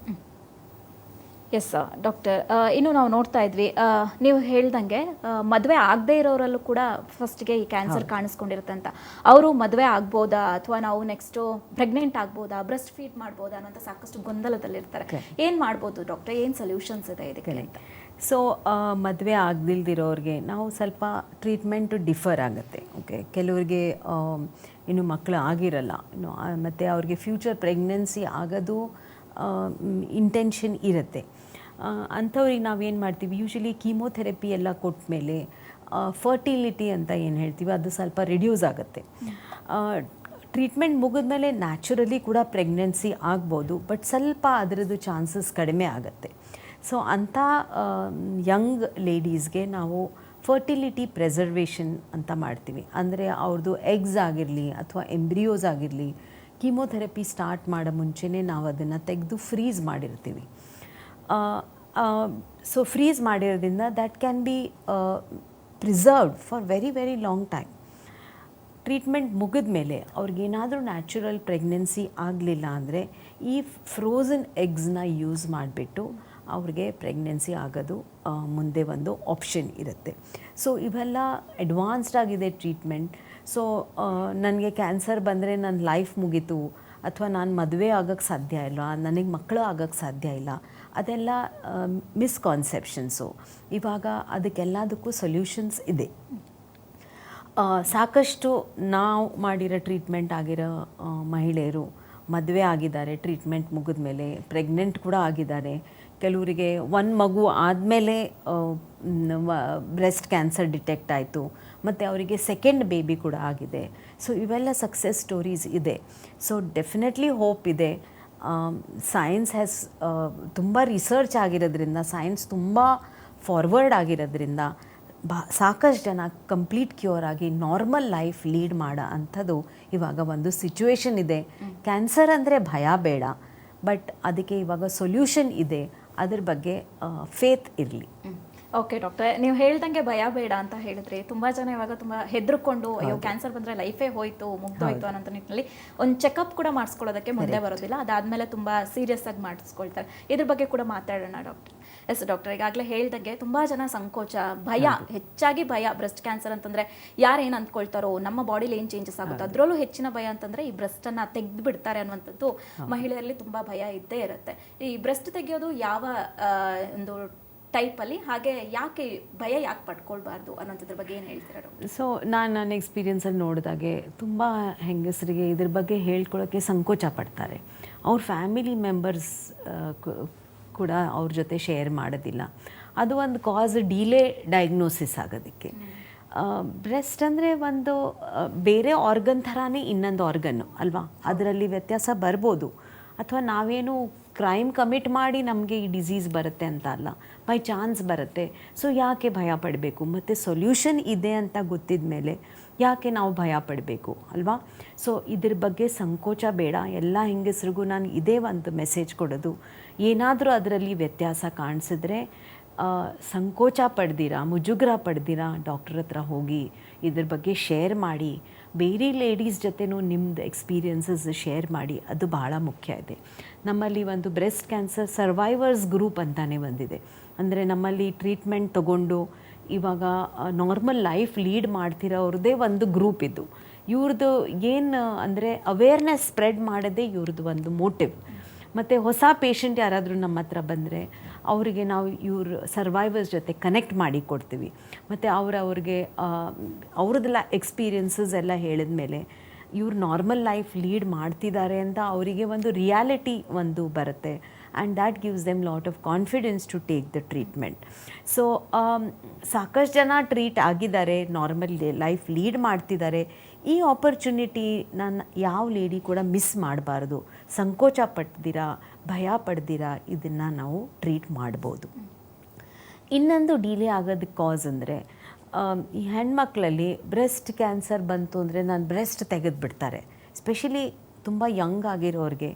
ಎಸ್ ಡಾಕ್ಟರ್, ಇನ್ನು ನಾವು ನೋಡ್ತಾ ಇದ್ವಿ, ನೀವು ಹೇಳ್ದಂಗೆ ಮದುವೆ ಆಗದೇ ಇರೋರಲ್ಲೂ ಕೂಡ ಫಸ್ಟ್ಗೆ ಈ ಕ್ಯಾನ್ಸರ್ ಕಾಣಿಸ್ಕೊಂಡಿರುತ್ತೆ ಅಂತ. ಅವರು ಮದುವೆ ಆಗ್ಬೋದಾ ಅಥವಾ ನಾವು ನೆಕ್ಸ್ಟು ಪ್ರೆಗ್ನೆಂಟ್ ಆಗ್ಬೋದಾ, ಬ್ರೆಸ್ಟ್ ಫೀಡ್ ಮಾಡ್ಬೋದಾ ಅನ್ನೋಂಥ ಸಾಕಷ್ಟು ಗೊಂದಲದಲ್ಲಿರ್ತಾರೆ. ಏನು ಮಾಡ್ಬೋದು ಡಾಕ್ಟರ್, ಏನು ಸೊಲ್ಯೂಷನ್ಸ್ ಇದೆ ಇದಕ್ಕೆ ಅಂತ? ಸೊ ಮದುವೆ ಆಗದಿಲ್ದಿರೋರಿಗೆ ನಾವು ಸ್ವಲ್ಪ ಟ್ರೀಟ್ಮೆಂಟು ಡಿಫರ್ ಆಗುತ್ತೆ. ಓಕೆ, ಕೆಲವ್ರಿಗೆ ಇನ್ನು ಮಕ್ಕಳು ಆಗಿರಲ್ಲ, ಇನ್ನು ಮತ್ತು ಅವ್ರಿಗೆ ಫ್ಯೂಚರ್ ಪ್ರೆಗ್ನೆನ್ಸಿ ಆಗೋದು ಇಂಟೆನ್ಷನ್ ಇರುತ್ತೆ. ಅಂಥವ್ರಿಗೆ ನಾವೇನು ಮಾಡ್ತೀವಿ, ಯೂಶ್ವಲಿ ಕೀಮೋಥೆರಪಿ ಎಲ್ಲ ಕೊಟ್ಟ ಮೇಲೆ ಫರ್ಟಿಲಿಟಿ ಅಂತ ಏನು ಹೇಳ್ತೀವಿ ಅದು ಸ್ವಲ್ಪ ರಿಡ್ಯೂಸ್ ಆಗುತ್ತೆ. ಟ್ರೀಟ್ಮೆಂಟ್ ಮುಗಿದ್ಮೇಲೆ ನ್ಯಾಚುರಲಿ ಕೂಡ ಪ್ರೆಗ್ನೆನ್ಸಿ ಆಗ್ಬೋದು, ಬಟ್ ಸ್ವಲ್ಪ ಅದರದ್ದು ಚಾನ್ಸಸ್ ಕಡಿಮೆ ಆಗುತ್ತೆ. ಸೊ ಅಂಥ ಯಂಗ್ ಲೇಡೀಸ್ಗೆ ನಾವು ಫರ್ಟಿಲಿಟಿ ಪ್ರೆಸರ್ವೇಷನ್ ಅಂತ ಮಾಡ್ತೀವಿ. ಅಂದರೆ ಅವ್ರದ್ದು ಎಗ್ಸ್ ಆಗಿರಲಿ ಅಥವಾ ಎಂಬ್ರಿಯೋಸ್ ಆಗಿರಲಿ, ಕೀಮೋಥೆರಪಿ ಸ್ಟಾರ್ಟ್ ಮಾಡೋ ಮುಂಚೆನೇ ನಾವು ಅದನ್ನು ತೆಗೆದು ಫ್ರೀಸ್ ಮಾಡಿರ್ತೀವಿ. ಸೊ ಫ್ರೀಸ್ ಮಾಡಿರೋದ್ರಿಂದ that can be preserved for very very long time. Treatment ಮುಗಿದ ಮೇಲೆ ಅವ್ರಿಗೇನಾದರೂ ನ್ಯಾಚುರಲ್ ಪ್ರೆಗ್ನೆನ್ಸಿ ಆಗಲಿಲ್ಲ ಅಂದರೆ ಈ ಫ್ರೋಝನ್ ಎಗ್ಸ್ನ ಯೂಸ್ ಮಾಡಿಬಿಟ್ಟು ಅವ್ರಿಗೆ ಪ್ರೆಗ್ನೆನ್ಸಿ ಆಗೋದು ಮುಂದೆ ಒಂದು ಆಪ್ಷನ್ ಇರುತ್ತೆ. ಸೊ ಇವೆಲ್ಲ ಅಡ್ವಾನ್ಸ್ಡ್ ಆಗಿದೆ ಟ್ರೀಟ್ಮೆಂಟ್. ಸೊ ನನಗೆ ಕ್ಯಾನ್ಸರ್ ಬಂದರೆ ನನ್ನ ಲೈಫ್ ಮುಗೀತು ಅಥವಾ ನಾನು ಮದುವೆ ಆಗೋಕ್ಕೆ ಸಾಧ್ಯ ಇಲ್ಲ, ನನಗೆ ಮಕ್ಕಳು ಆಗೋಕ್ಕೆ ಸಾಧ್ಯ ಇಲ್ಲ, ಅದೆಲ್ಲ ಮಿಸ್ಕಾನ್ಸೆಪ್ಷನ್ಸು. ಇವಾಗ ಅದಕ್ಕೆಲ್ಲದಕ್ಕೂ ಸೊಲ್ಯೂಷನ್ಸ್ ಇದೆ. ಸಾಕಷ್ಟು ನಾವು ಮಾಡಿರೋ ಟ್ರೀಟ್ಮೆಂಟ್ ಆಗಿರೋ ಮಹಿಳೆಯರು ಮದುವೆ ಆಗಿದ್ದಾರೆ, ಟ್ರೀಟ್ಮೆಂಟ್ ಮುಗಿದ ಮೇಲೆ ಪ್ರೆಗ್ನೆಂಟ್ ಕೂಡ ಆಗಿದ್ದಾರೆ. ಕೆಲವರಿಗೆ ಒಂದು ಮಗು ಆದಮೇಲೆ ಬ್ರೆಸ್ಟ್ ಕ್ಯಾನ್ಸರ್ ಡಿಟೆಕ್ಟ್ ಆಯಿತು ಮತ್ತು ಅವರಿಗೆ ಸೆಕೆಂಡ್ ಬೇಬಿ ಕೂಡ ಆಗಿದೆ. ಸೊ ಇವೆಲ್ಲ ಸಕ್ಸಸ್ ಸ್ಟೋರೀಸ್ ಇದೆ. ಸೊ ಡೆಫಿನೆಟ್ಲಿ ಹೋಪ್ ಇದೆ. ಸೈನ್ಸ್ ಹ್ಯಾಸ್ ತುಂಬ ರಿಸರ್ಚ್ ಆಗಿರೋದ್ರಿಂದ, ಸೈನ್ಸ್ ತುಂಬ ಫಾರ್ವರ್ಡ್ ಆಗಿರೋದ್ರಿಂದ ಸಾಕಷ್ಟು ಜನ ಕಂಪ್ಲೀಟ್ ಕ್ಯೂರ್ ಆಗಿ ನಾರ್ಮಲ್ ಲೈಫ್ ಲೀಡ್ ಮಾಡೋ ಅಂಥದ್ದು ಇವಾಗ ಒಂದು ಸಿಚುವೇಶನ್ ಇದೆ. ಕ್ಯಾನ್ಸರ್ ಅಂದರೆ ಭಯ ಬೇಡ, ಬಟ್ ಅದಕ್ಕೆ ಇವಾಗ ಸೊಲ್ಯೂಷನ್ ಇದೆ, ಅದ್ರ ಬಗ್ಗೆ ಫೇತ್ ಇರಲಿ. ಓಕೆ ಡಾಕ್ಟ್ರೆ, ನೀವು ಹೇಳ್ದಂಗೆ ಭಯ ಬೇಡ ಅಂತ ಹೇಳಿದ್ರಿ. ತುಂಬ ಜನ ಇವಾಗ ತುಂಬ ಹೆದರ್ಕೊಂಡು ಅಯ್ಯೋ ಕ್ಯಾನ್ಸರ್ ಬಂದರೆ ಲೈಫೇ ಹೋಯ್ತು ಮುಗ್ದೋಯ್ತು ಅನ್ನೋ ನಿಟ್ಟಿನಲ್ಲಿ ಒಂದು ಚೆಕಪ್ ಕೂಡ ಮಾಡಿಸ್ಕೊಳ್ಳೋದಕ್ಕೆ ಮುಂದೆ ಬರೋದಿಲ್ಲ. ಅದಾದಮೇಲೆ ತುಂಬ ಸೀರಿಯಸ್ ಆಗಿ ಮಾಡಿಸ್ಕೊಳ್ತಾರೆ. ಇದ್ರ ಬಗ್ಗೆ ಕೂಡ ಮಾತಾಡೋಣ ಡಾಕ್ಟರ್. ಎಸ್ ಡಾಕ್ಟರ್, ಈಗಾಗಲೇ ಹೇಳ್ದಂಗೆ ತುಂಬ ಜನ ಸಂಕೋಚ, ಭಯ, ಹೆಚ್ಚಾಗಿ ಭಯ. ಬ್ರೆಸ್ಟ್ ಕ್ಯಾನ್ಸರ್ ಅಂತಂದರೆ ಯಾರು ಏನು ಅಂದ್ಕೊಳ್ತಾರೋ, ನಮ್ಮ ಬಾಡಿಲಿ ಏನು ಚೇಂಜಸ್ ಆಗುತ್ತೋ, ಅದರಲ್ಲೂ ಹೆಚ್ಚಿನ ಭಯ ಅಂತಂದರೆ ಈ ಬ್ರೆಸ್ಟನ್ನು ತೆಗೆದು ಬಿಡ್ತಾರೆ ಅನ್ನುವಂಥದ್ದು ಮಹಿಳೆಯರಲ್ಲಿ ತುಂಬ ಭಯ ಇದ್ದೇ ಇರುತ್ತೆ. ಈ ಬ್ರೆಸ್ಟ್ ತೆಗೆಯೋದು ಯಾವ ಒಂದು ಟೈಪಲ್ಲಿ, ಹಾಗೆ ಯಾಕೆ ಭಯ ಯಾಕೆ ಪಡ್ಕೊಳ್ಬಾರ್ದು ಅನ್ನೋಂಥದ್ರ ಬಗ್ಗೆ ಏನು ಹೇಳ್ತೀರಾ ಡಾಕ್ಟರ್? ಸೊ ನನ್ನ ಎಕ್ಸ್ಪೀರಿಯನ್ಸಲ್ಲಿ ನೋಡಿದಾಗೆ ತುಂಬ ಹೆಂಗಸರಿಗೆ ಇದ್ರ ಬಗ್ಗೆ ಹೇಳ್ಕೊಳ್ಳೋಕ್ಕೆ ಸಂಕೋಚ ಪಡ್ತಾರೆ. ಅವ್ರ ಫ್ಯಾಮಿಲಿ ಮೆಂಬರ್ಸ್ ಕೂಡ ಅವ್ರ ಜೊತೆ ಶೇರ್ ಮಾಡೋದಿಲ್ಲ. ಅದು ಒಂದು ಕಾಸ್ ಡಿಲೇ ಡಯಾಗ್ನೋಸಿಸ್ ಆಗೋದಕ್ಕೆ. ಬ್ರೆಸ್ಟ್ ಅಂದರೆ ಒಂದು ಬೇರೆ ಆರ್ಗನ್ ಥರನೇ ಇನ್ನೊಂದು ಆರ್ಗನ್ನು ಅಲ್ವಾ, ಅದರಲ್ಲಿ ವ್ಯತ್ಯಾಸ ಬರ್ಬೋದು. ಅಥವಾ ನಾವೇನು ಕ್ರೈಮ್ ಕಮಿಟ್ ಮಾಡಿ ನಮಗೆ ಈ ಡಿಸೀಸ್ ಬರುತ್ತೆ ಅಂತ ಅಲ್ಲ, ಬೈ ಚಾನ್ಸ್ ಬರುತ್ತೆ. ಸೊ ಯಾಕೆ ಭಯ ಪಡಬೇಕು? ಮತ್ತು ಸೊಲ್ಯೂಷನ್ ಇದೆ ಅಂತ ಗೊತ್ತಿದ ಮೇಲೆ ಯಾಕೆ ನಾವು ಭಯ ಪಡಬೇಕು ಅಲ್ವಾ? ಸೊ ಇದ್ರ ಬಗ್ಗೆ ಸಂಕೋಚ ಬೇಡ. ಎಲ್ಲ ಹೆಂಗಸ್ರಿಗೂ ನಾನು ಇದೇ ಒಂದು ಮೆಸೇಜ್ ಕೊಡೋದು, ಏನಾದರೂ ಅದರಲ್ಲಿ ವ್ಯತ್ಯಾಸ ಕಾಣಿಸಿದ್ರೆ ಸಂಕೋಚ ಪಡ್ದಿರಾ, ಮುಜುಗರ ಪಡ್ದಿರಾ ಡಾಕ್ಟರ್ ಹತ್ರ ಹೋಗಿ ಇದ್ರ ಬಗ್ಗೆ ಶೇರ್ ಮಾಡಿ. ಬೇರೆ ಲೇಡೀಸ್ ಜೊತೆನೂ ನಿಮ್ಮದು ಎಕ್ಸ್ಪೀರಿಯನ್ಸಸ್ ಶೇರ್ ಮಾಡಿ, ಅದು ಭಾಳ ಮುಖ್ಯ ಇದೆ. ನಮ್ಮಲ್ಲಿ ಒಂದು ಬ್ರೆಸ್ಟ್ ಕ್ಯಾನ್ಸರ್ ಸರ್ವೈವರ್ಸ್ ಗ್ರೂಪ್ ಅಂತಲೇ ಬಂದಿದೆ. ಅಂದರೆ ನಮ್ಮಲ್ಲಿ ಟ್ರೀಟ್ಮೆಂಟ್ ತೊಗೊಂಡು ಇವಾಗ ನಾರ್ಮಲ್ ಲೈಫ್ ಲೀಡ್ ಮಾಡ್ತಿರೋವ್ರದ್ದೇ ಒಂದು ಗ್ರೂಪ್ ಇದು. ಇವ್ರದ್ದು ಏನು ಅಂದರೆ ಅವೇರ್ನೆಸ್ ಸ್ಪ್ರೆಡ್ ಮಾಡೋದೇ ಇವ್ರದ್ದು ಒಂದು ಮೋಟಿವ್. ಮತ್ತು ಹೊಸ ಪೇಷಂಟ್ ಯಾರಾದರೂ ನಮ್ಮ ಹತ್ರ ಬಂದರೆ ಅವರಿಗೆ ನಾವು ಇವ್ರ ಸರ್ವೈವರ್ಸ್ ಜೊತೆ ಕನೆಕ್ಟ್ ಮಾಡಿ ಕೊಡ್ತೀವಿ. ಮತ್ತು ಅವ್ರಿಗೆ ಅವ್ರದ್ದೆಲ್ಲ ಎಕ್ಸ್ಪೀರಿಯನ್ಸಸ್ ಎಲ್ಲ ಹೇಳಿದ ಮೇಲೆ ಇವ್ರು ನಾರ್ಮಲ್ ಲೈಫ್ ಲೀಡ್ ಮಾಡ್ತಿದ್ದಾರೆ ಅಂತ ಅವರಿಗೆ ಒಂದು ರಿಯಾಲಿಟಿ ಒಂದು ಬರುತ್ತೆ. And that gives them lot of confidence to take the treatment. So ಸಾಕಷ್ಟು ಜನ ಟ್ರೀಟ್ ಆಗಿದ್ದಾರೆ, ನಾರ್ಮಲ್ ಲೈಫ್ ಲೀಡ್ ಮಾಡ್ತಿದ್ದಾರೆ. ಈ ಆಪರ್ಚುನಿಟಿ ನಾನು ಯಾವ ಲೇಡಿ ಕೂಡ ಮಿಸ್ ಮಾಡಬಾರ್ದು. ಸಂಕೋಚ ಪಡ್ದಿರಾ, ಭಯ ಪಡ್ದಿರಾ ಇದನ್ನು ನಾವು ಟ್ರೀಟ್ ಮಾಡ್ಬೋದು. ಇನ್ನೊಂದು ಡಿಲೇ ಆಗೋದಕ್ಕೆ ಕಾಸ್ ಅಂದರೆ ಈ ಹೆಣ್ಮಕ್ಳಲ್ಲಿ ಬ್ರೆಸ್ಟ್ ಕ್ಯಾನ್ಸರ್ ಬಂತು ಅಂದರೆ ನಾನು ಬ್ರೆಸ್ಟ್ ತೆಗೆದುಬಿಡ್ತಾರೆ. ಸ್ಪೆಷಲಿ ತುಂಬ ಯಂಗ್ ಆಗಿರೋರಿಗೆ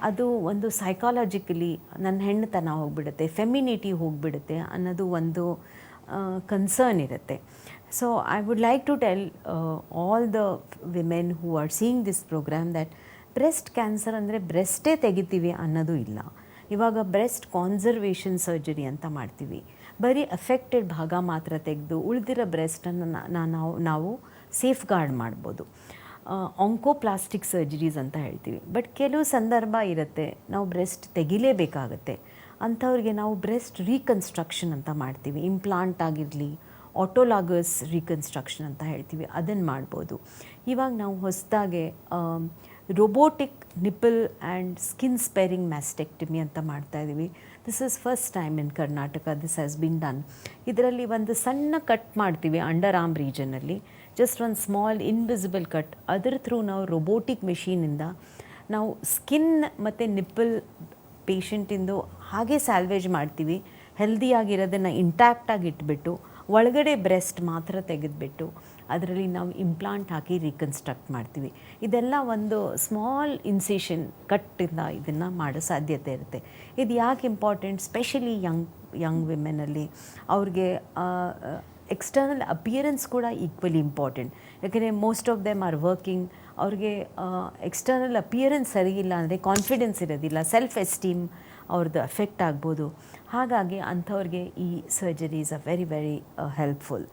ಅದು ಒಂದು ಸೈಕಾಲಜಿಕಲಿ ನನ್ನ ಹೆಣ್ಣುತನ ಹೋಗಿಬಿಡುತ್ತೆ, ಫೆಮಿನಿಟಿ ಹೋಗಿಬಿಡುತ್ತೆ ಅನ್ನೋದು ಒಂದು ಕನ್ಸರ್ನ್ ಇರುತ್ತೆ. So I would like to tell all the women who are seeing this program that breast cancer ಅಂದರೆ ಬ್ರೆಸ್ಟೇ ತೆಗಿತೀವಿ ಅನ್ನೋದು ಇಲ್ಲ. ಇವಾಗ ಬ್ರೆಸ್ಟ್ ಕಾನ್ಸರ್ವೇಷನ್ ಸರ್ಜರಿ ಅಂತ ಮಾಡ್ತೀವಿ. ಬರೀ ಅಫೆಕ್ಟೆಡ್ ಭಾಗ ಮಾತ್ರ ತೆಗೆದು ಉಳಿದಿರೋ ಬ್ರೆಸ್ಟನ್ನು ನಾವು ಸೇಫ್ ಗಾರ್ಡ್ ಮಾಡ್ಬೋದು. ಆಂಕೋಪ್ಲಾಸ್ಟಿಕ್ ಸರ್ಜರೀಸ್ ಅಂತ ಹೇಳ್ತೀವಿ. ಬಟ್ ಕೆಲವು ಸಂದರ್ಭ ಇರುತ್ತೆ ನಾವು ಬ್ರೆಸ್ಟ್ ತೆಗಿಲೇಬೇಕಾಗತ್ತೆ. ಅಂಥವ್ರಿಗೆ ನಾವು ಬ್ರೆಸ್ಟ್ ರೀಕನ್ಸ್ಟ್ರಕ್ಷನ್ ಅಂತ ಮಾಡ್ತೀವಿ. ಇಂಪ್ಲಾಂಟ್ ಆಗಿರಲಿ, ಆಟೋಲಾಗಸ್ ರೀಕನ್ಸ್ಟ್ರಕ್ಷನ್ ಅಂತ ಹೇಳ್ತೀವಿ, ಅದನ್ನು ಮಾಡ್ಬೋದು. ಇವಾಗ ನಾವು ಹೊಸದಾಗೆ robotic nipple and skin sparing mastectomy ಅಂತ ಮಾಡ್ತಾಯಿದ್ದೀವಿ. This is first time in Karnataka this has been done. ಇದರಲ್ಲಿ ಒಂದು ಸಣ್ಣ ಕಟ್ ಮಾಡ್ತೀವಿ ಅಂಡರ್ ಆರ್ಮ್ ರೀಜನಲ್ಲಿ, ಜಸ್ಟ್ ಒಂದು ಸ್ಮಾಲ್ ಇನ್ವಿಸಿಬಲ್ ಕಟ್. ಅದರ ಥ್ರೂ ನಾವು ರೋಬೋಟಿಕ್ ಮೆಷೀನಿಂದ ನಾವು ಸ್ಕಿನ್ ಮತ್ತು ನಿಪ್ಪಲ್ ಪೇಷಂಟಿಂದು ಹಾಗೆ ಸ್ಯಾಲ್ವೇಜ್ ಮಾಡ್ತೀವಿ. ಹೆಲ್ದಿಯಾಗಿರೋದನ್ನು ಇಂಟ್ಯಾಕ್ಟಾಗಿ ಇಟ್ಬಿಟ್ಟು ಒಳಗಡೆ ಬ್ರೆಸ್ಟ್ ಮಾತ್ರ ತೆಗೆದುಬಿಟ್ಟು ಅದರಲ್ಲಿ ನಾವು ಇಂಪ್ಲಾಂಟ್ ಹಾಕಿ ರೀಕನ್ಸ್ಟ್ರಕ್ಟ್ ಮಾಡ್ತೀವಿ. ಇದೆಲ್ಲ ಒಂದು ಸ್ಮಾಲ್ ಇನ್ಸಿಷನ್ ಕಟ್ಟಿಂದ ಇದನ್ನು ಮಾಡೋ ಸಾಧ್ಯತೆ ಇರುತ್ತೆ. ಇದು ಯಾಕೆ ಇಂಪಾರ್ಟೆಂಟ್? ಸ್ಪೆಷಲಿ ಯಂಗ್ ವಿಮೆನಲ್ಲಿ ಅವ್ರಿಗೆ ಎಕ್ಸ್ಟರ್ನಲ್ ಅಪಿಯರೆನ್ಸ್ ಕೂಡ ಈಕ್ವಲಿ ಇಂಪಾರ್ಟೆಂಟ್. ಯಾಕೆಂದರೆ most of them are working. ಅವ್ರಿಗೆ ಎಕ್ಸ್ಟರ್ನಲ್ ಅಪಿಯರೆನ್ಸ್ ಸರಿಯಿಲ್ಲ ಅಂದರೆ ಕಾನ್ಫಿಡೆನ್ಸ್ ಇರೋದಿಲ್ಲ, ಸೆಲ್ಫ್ ಎಸ್ಟೀಮ್ ಅವ್ರದ್ದು ಎಫೆಕ್ಟ್ ಆಗ್ಬೋದು. ಹಾಗಾಗಿ ಅಂಥವ್ರಿಗೆ ಈ surgeries are very very helpful.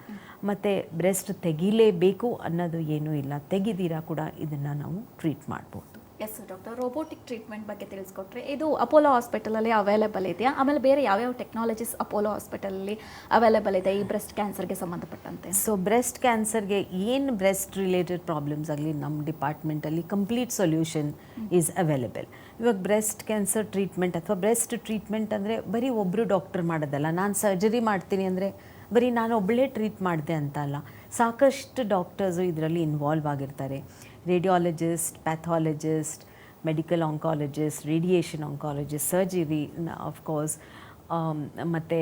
ಮತ್ತು ಬ್ರೆಸ್ಟ್ ತೆಗಿಲೇಬೇಕು ಅನ್ನೋದು ಏನೂ ಇಲ್ಲ, ತೆಗಿದಿರಾ ಕೂಡ ಇದನ್ನು ನಾವು ಟ್ರೀಟ್ ಮಾಡ್ಬೋದು. ಎಸ್ ಡಾಕ್ಟರ್, ರೋಬೋಟಿಕ್ ಟ್ರೀಟ್ಮೆಂಟ್ ಬಗ್ಗೆ ತಿಳಿಸ್ಕೊಟ್ರೆ ಇದು ಅಪೋಲೋ ಹಾಸ್ಪಿಟಲಲ್ಲಿ ಅವೈಲೇಬಲ್ ಇದೆಯಾ? ಆಮೇಲೆ ಬೇರೆ ಯಾವ್ಯಾವ ಟೆಕ್ನಾಲಜೀಸ್ ಅಪೋಲೋ ಹಾಸ್ಪಿಟಲಲ್ಲಿ ಅವೈಲೇಬಲ್ ಇದೆ ಈ ಬ್ರೆಸ್ಟ್ ಕ್ಯಾನ್ಸರ್ಗೆ ಸಂಬಂಧಪಟ್ಟಂತೆ? ಸೊ ಬ್ರೆಸ್ಟ್ ಕ್ಯಾನ್ಸರ್ಗೆ ಏನು ಬ್ರೆಸ್ಟ್ ರಿಲೇಟೆಡ್ ಪ್ರಾಬ್ಲಮ್ಸ್ ಆಗಲಿ ನಮ್ಮ ಡಿಪಾರ್ಟ್ಮೆಂಟಲ್ಲಿ ಕಂಪ್ಲೀಟ್ ಸೊಲ್ಯೂಷನ್ ಈಸ್ ಅವೈಲೇಬಲ್. ಇವಾಗ ಬ್ರೆಸ್ಟ್ ಕ್ಯಾನ್ಸರ್ ಟ್ರೀಟ್ಮೆಂಟ್ ಅಥವಾ ಬ್ರೆಸ್ಟ್ ಟ್ರೀಟ್ಮೆಂಟ್ ಅಂದರೆ ಬರೀ ಒಬ್ಬರು ಡಾಕ್ಟರ್ ಮಾಡೋದಲ್ಲ. ನಾನು ಸರ್ಜರಿ ಮಾಡ್ತೀನಿ ಅಂದರೆ ಬರೀ ನಾನು ಒಬ್ಬಳೇ ಟ್ರೀಟ್ ಮಾಡಿದೆ ಅಂತ ಅಲ್ಲ, ಸಾಕಷ್ಟು ಡಾಕ್ಟರ್ಸು ಇದರಲ್ಲಿ ಇನ್ವಾಲ್ವ್ ಆಗಿರ್ತಾರೆ. Radiologist, pathologist, medical oncologist, radiation oncologist, surgery of course, ಮತ್ತು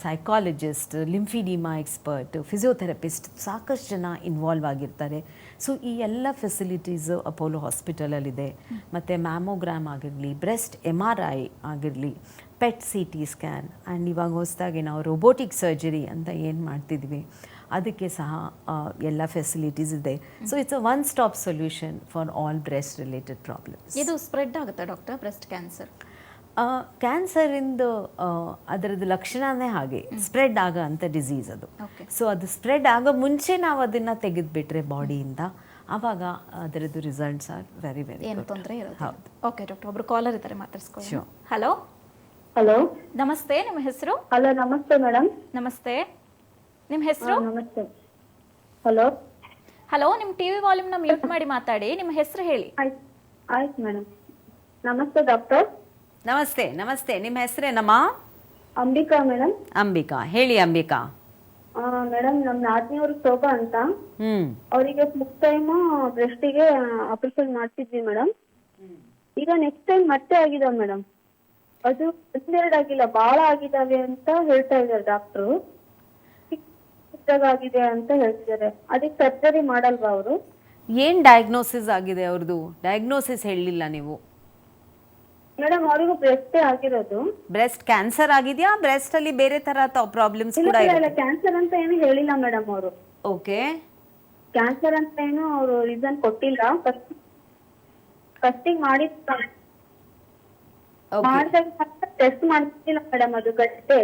ಸೈಕಾಲಜಿಸ್ಟ್, ಲಿಂಫಿಡಿಮಾ ಎಕ್ಸ್ಪರ್ಟ್, ಫಿಸಿಯೋಥೆರಪಿಸ್ಟ್, ಸಾಕಷ್ಟು ಜನ ಇನ್ವಾಲ್ವ್ ಆಗಿರ್ತಾರೆ. ಸೊ ಈ ಎಲ್ಲ ಫೆಸಿಲಿಟೀಸು ಅಪೋಲೋ ಹಾಸ್ಪಿಟಲಲ್ಲಿದೆ. ಮತ್ತು ಮ್ಯಾಮೋಗ್ರಾಮ್ ಆಗಿರಲಿ, ಬ್ರೆಸ್ಟ್ MRI ಆಗಿರಲಿ, ಪೆಟ್ CT ಸ್ಕ್ಯಾನ್, ಆ್ಯಂಡ್ ಇವಾಗ ಹೊಸದಾಗಿ ನಾವು ರೋಬೋಟಿಕ್ ಸರ್ಜರಿ ಅಂತ ಏನು ಮಾಡ್ತಿದ್ವಿ ಅದಕ್ಕೆ ಸಹ ಎಲ್ಲ ಫೆಸಿಲಿಟೀಸ್ ಇದೆ. So it's a one stop solution for all breast related problems. ಇದು ಸ್ಪ್ರೆಡ್ ಆಗುತ್ತೆ ಡಾಕ್ಟರ್ ಬ್ರೆಸ್ಟ್ ಕ್ಯಾನ್ಸರ್? ಕ್ಯಾನ್ಸರಿಂದು ಅದರದ್ದು ಲಕ್ಷಣವೇ ಹಾಗೆ, ಸ್ಪ್ರೆಡ್ ಆಗೋ ಅಂಥ ಡಿಸೀಸ್ ಅದು. ಸೊ ಅದು ಸ್ಪ್ರೆಡ್ ಆಗೋ ಮುಂಚೆ ನಾವು ಅದನ್ನು ತೆಗೆದುಬಿಟ್ರೆ ಬಾಡಿಯಿಂದ, ಆವಾಗ ಅದರದ್ದು ರಿಸಲ್ಟ್ಸ್ ಆರ್ ವೆರಿ ವೆರಿ ಏನು ತೊಂದರೆ ಇರೋದು. ಹೌದು. ಓಕೆ ಡಾಕ್ಟರ್, ಒಬ್ರು ಕಾಲರ್ ಇದ್ದಾರೆ, ಮಾತಾಡ್ಸ್ಕೊಳ್ಳಿ. Sure. ಹಲೋ ಹಲೋ ನಮಸ್ತೆ, ನಿಮ್ಮ ಹೆಸರು? ಹಲೋ ನಮಸ್ತೆ ಮೇಡಮ್. ನಮಸ್ತೆ, ನಿಮ್ಮ ಹೆಸರು? ನಮಸ್ತೆ. ಹಲೋ ಹಲೋ, ನಿಮ್ಮ ಟಿವಿ ವಾಲ್ಯೂಮ್ನ ಮ್ಯೂಟ್ ಮಾಡಿ ಮಾತಾಡಿ. ನಿಮ್ಮ ಹೆಸರು ಹೇಳಿ. ಆಯ್ತು ಮೇಡಮ್. ನಮಸ್ತೆ ಡಾಕ್ಟರ್. ನಮಸ್ತೆ. ನಮಸ್ತೆ, ನಿಮ್ಮ ಹೆಸರೇನಮ್ಮ? ಅಂಬಿಕಾ ಮೇಡಮ್. ಅಂಬಿಕಾ, ಹೇಳಿ ಅಂಬಿಕಾ. ಮೇಡಮ್ ನಮ್ ನಾದಿನಿಯವ್ರು ಶೋಭಾ ಅಂತ, ಅವರಿಗೆ ಫಸ್ಟ್ ಟೈಮ್ ಬ್ರೆಸ್ಟಿಗೆ ಆಪರೇಷನ್ ಮಾಡ್ತಿದ್ವಿ ಮೇಡಮ್. ಈಗ ನೆಕ್ಸ್ಟ್ ಟೈಮ್ ಮತ್ತೆ ಆಗಿದಾವೆ ಮೇಡಮ್. ಅದು ಒಂದೆರಡು ಆಗಿಲ್ಲ, ಬಹಳ ಆಗಿದಾವೆ ಅಂತ ಹೇಳ್ತಾ ಇದ್ದಾರೆ ಡಾಕ್ಟ್ರು. ಆಗಿದೆ ಅಂತ ಹೇಳ್ತಿದ್ದಾರೆ. ಅದಕ್ಕೆ ಸರ್ಜರಿ ಮಾಡಲ್ವಾ ಅವರು? ಏನು ಡಯಾಗ್ನೋಸಿಸ್ ಆಗಿದೆ ಅವ್ರದ್ದು? ಡಯಾಗ್ನೋಸಿಸ್ ಹೇಳಲಿಲ್ಲ ನೀವು. ಮೇಡಮ್ ಅವರಿಗೂ ಬ್ರೆಸ್ಟೇ ಆಗಿರೋದು. ಬ್ರೆಸ್ಟ್ ಕ್ಯಾನ್ಸರ್ ಆಗಿದೆಯಾ? ಬ್ರೆಸ್ಟ್ ಅಲ್ಲಿ ಬೇರೆ ತರ ಪ್ರಾಬ್ಲಮ್ಸ್ ಕೂಡ ಇಲ್ಲ, ಕ್ಯಾನ್ಸರ್ ಅಂತ ಏನು ಹೇಳಿಲ್ಲ ಮೇಡಮ್ ಅವರು. ಓಕೆ, ಕ್ಯಾನ್ಸರ್ ಅಂತ ಏನು ಅವರು ರೀಸನ್ ಕೊಟ್ಟಿಲ್ಲ. ಫಸ್ಟಿಗೆ ಮಾಡಿದಾಗ ಟೆಸ್ಟ್ ಮಾಡ್ತಿಲ್ಲ ಮೇಡಮ್. ಅದು ಗಡ್ಡೆ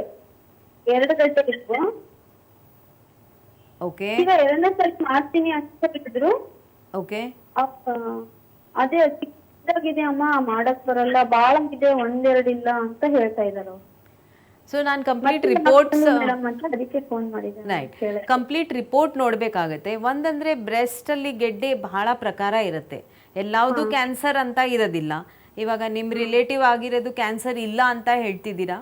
2 ಗಡ್ಡೆ ಇತ್ತು. ಓಕೆ, ಈಗ 2ನೇ ಸಲ ಮಾಡ್ತೀನಿ ಅಂತ ಹೇಳಿದ್ರು. ಓಕೆ, ಅದೇ ಚಿಕ್ಕದಾಗಿದೆ ಅಮ್ಮ, ಮಾಡಕ್ ಬರಲ್ಲ, ಬಾಳ ಇದೆ, 1-2 ಇಲ್ಲ ಅಂತ ಹೇಳ್ತಾ ಇದಾರೆ. ಸೊ ನಾನು ಕಂಪ್ಲೀಟ್ ರಿಪೋರ್ಟ್ಸ್ ಅದಕ್ಕೆ ಫೋನ್ ಮಾಡಿದೆ. ರೈಟ್, ಕಂಪ್ಲೀಟ್ ರಿಪೋರ್ಟ್ ನೋಡಬೇಕಾಗತ್ತೆ. ಒಂದಂದ್ರೆ ಬ್ರೆಸ್ಟ್ ಅಲ್ಲಿ ಗೆಡ್ಡೆ ಬಹಳ ಪ್ರಕಾರ ಇರುತ್ತೆ. ಎಲ್ಲಾವುದು ಕ್ಯಾನ್ಸರ್ ಅಂತ ಇರೋದಿಲ್ಲ. ಇವಾಗ ನಿಮ್ಮ ರಿಲೇಟಿವ್ ಆಗಿರೋದು ಕ್ಯಾನ್ಸರ್ ಇಲ್ಲ ಅಂತ ಹೇಳ್ತಿದ್ದೀರಾ.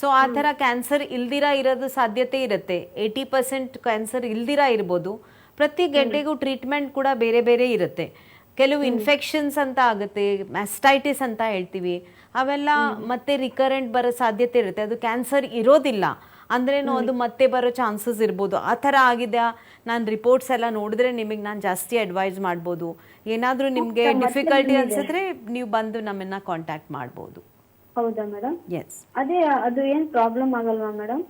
ಸೊ ಆ ಥರ ಕ್ಯಾನ್ಸರ್ ಇಲ್ದಿರಾ ಇರೋದು ಸಾಧ್ಯತೆ ಇರುತ್ತೆ. 80% ಕ್ಯಾನ್ಸರ್ ಇಲ್ದಿರಾ ಇರ್ಬೋದು. ಪ್ರತಿ ಗೆಡ್ಡೆಗೂ ಟ್ರೀಟ್ಮೆಂಟ್ ಕೂಡ ಬೇರೆ ಬೇರೆ ಇರುತ್ತೆ. ಕೆಲವು ಇನ್ಫೆಕ್ಷನ್ಸ್ ಅಂತ ಆಗುತ್ತೆ, ಮ್ಯಾಸ್ಟೈಟಿಸ್ ಅಂತ ಹೇಳ್ತೀವಿ, ಅವೆಲ್ಲ ಮತ್ತೆ ರಿಕರೆಂಟ್ ಬರೋ ಸಾಧ್ಯತೆ ಇರುತ್ತೆ. ಅದು ಕ್ಯಾನ್ಸರ್ ಇರೋದಿಲ್ಲ ಅಂದ್ರೇನು, ಅದು ಮತ್ತೆ ಬರೋ ಚಾನ್ಸಸ್ ಇರ್ಬೋದು. ಆ ಥರ ಆಗಿದೆಯಾ? ನಾನು ರಿಪೋರ್ಟ್ಸ್ ಎಲ್ಲ ನೋಡಿದ್ರೆ ನಿಮಗೆ ನಾನು ಜಾಸ್ತಿ ಅಡ್ವೈಸ್ ಮಾಡ್ಬೋದು. ಏನಾದರೂ ನಿಮಗೆ ಡಿಫಿಕಲ್ಟಿ ಅನ್ಸಿದ್ರೆ ನೀವು ಬಂದು ನಮ್ಮನ್ನ ಕಾಂಟ್ಯಾಕ್ಟ್ ಮಾಡ್ಬೋದು. ಹೌದಾ ಮೇಡಮ್? ಎಸ್. ಅದೇ ಅದು ಏನು ಪ್ರಾಬ್ಲಮ್ ಆಗಲ್ವಾ ಮೇಡಮ್?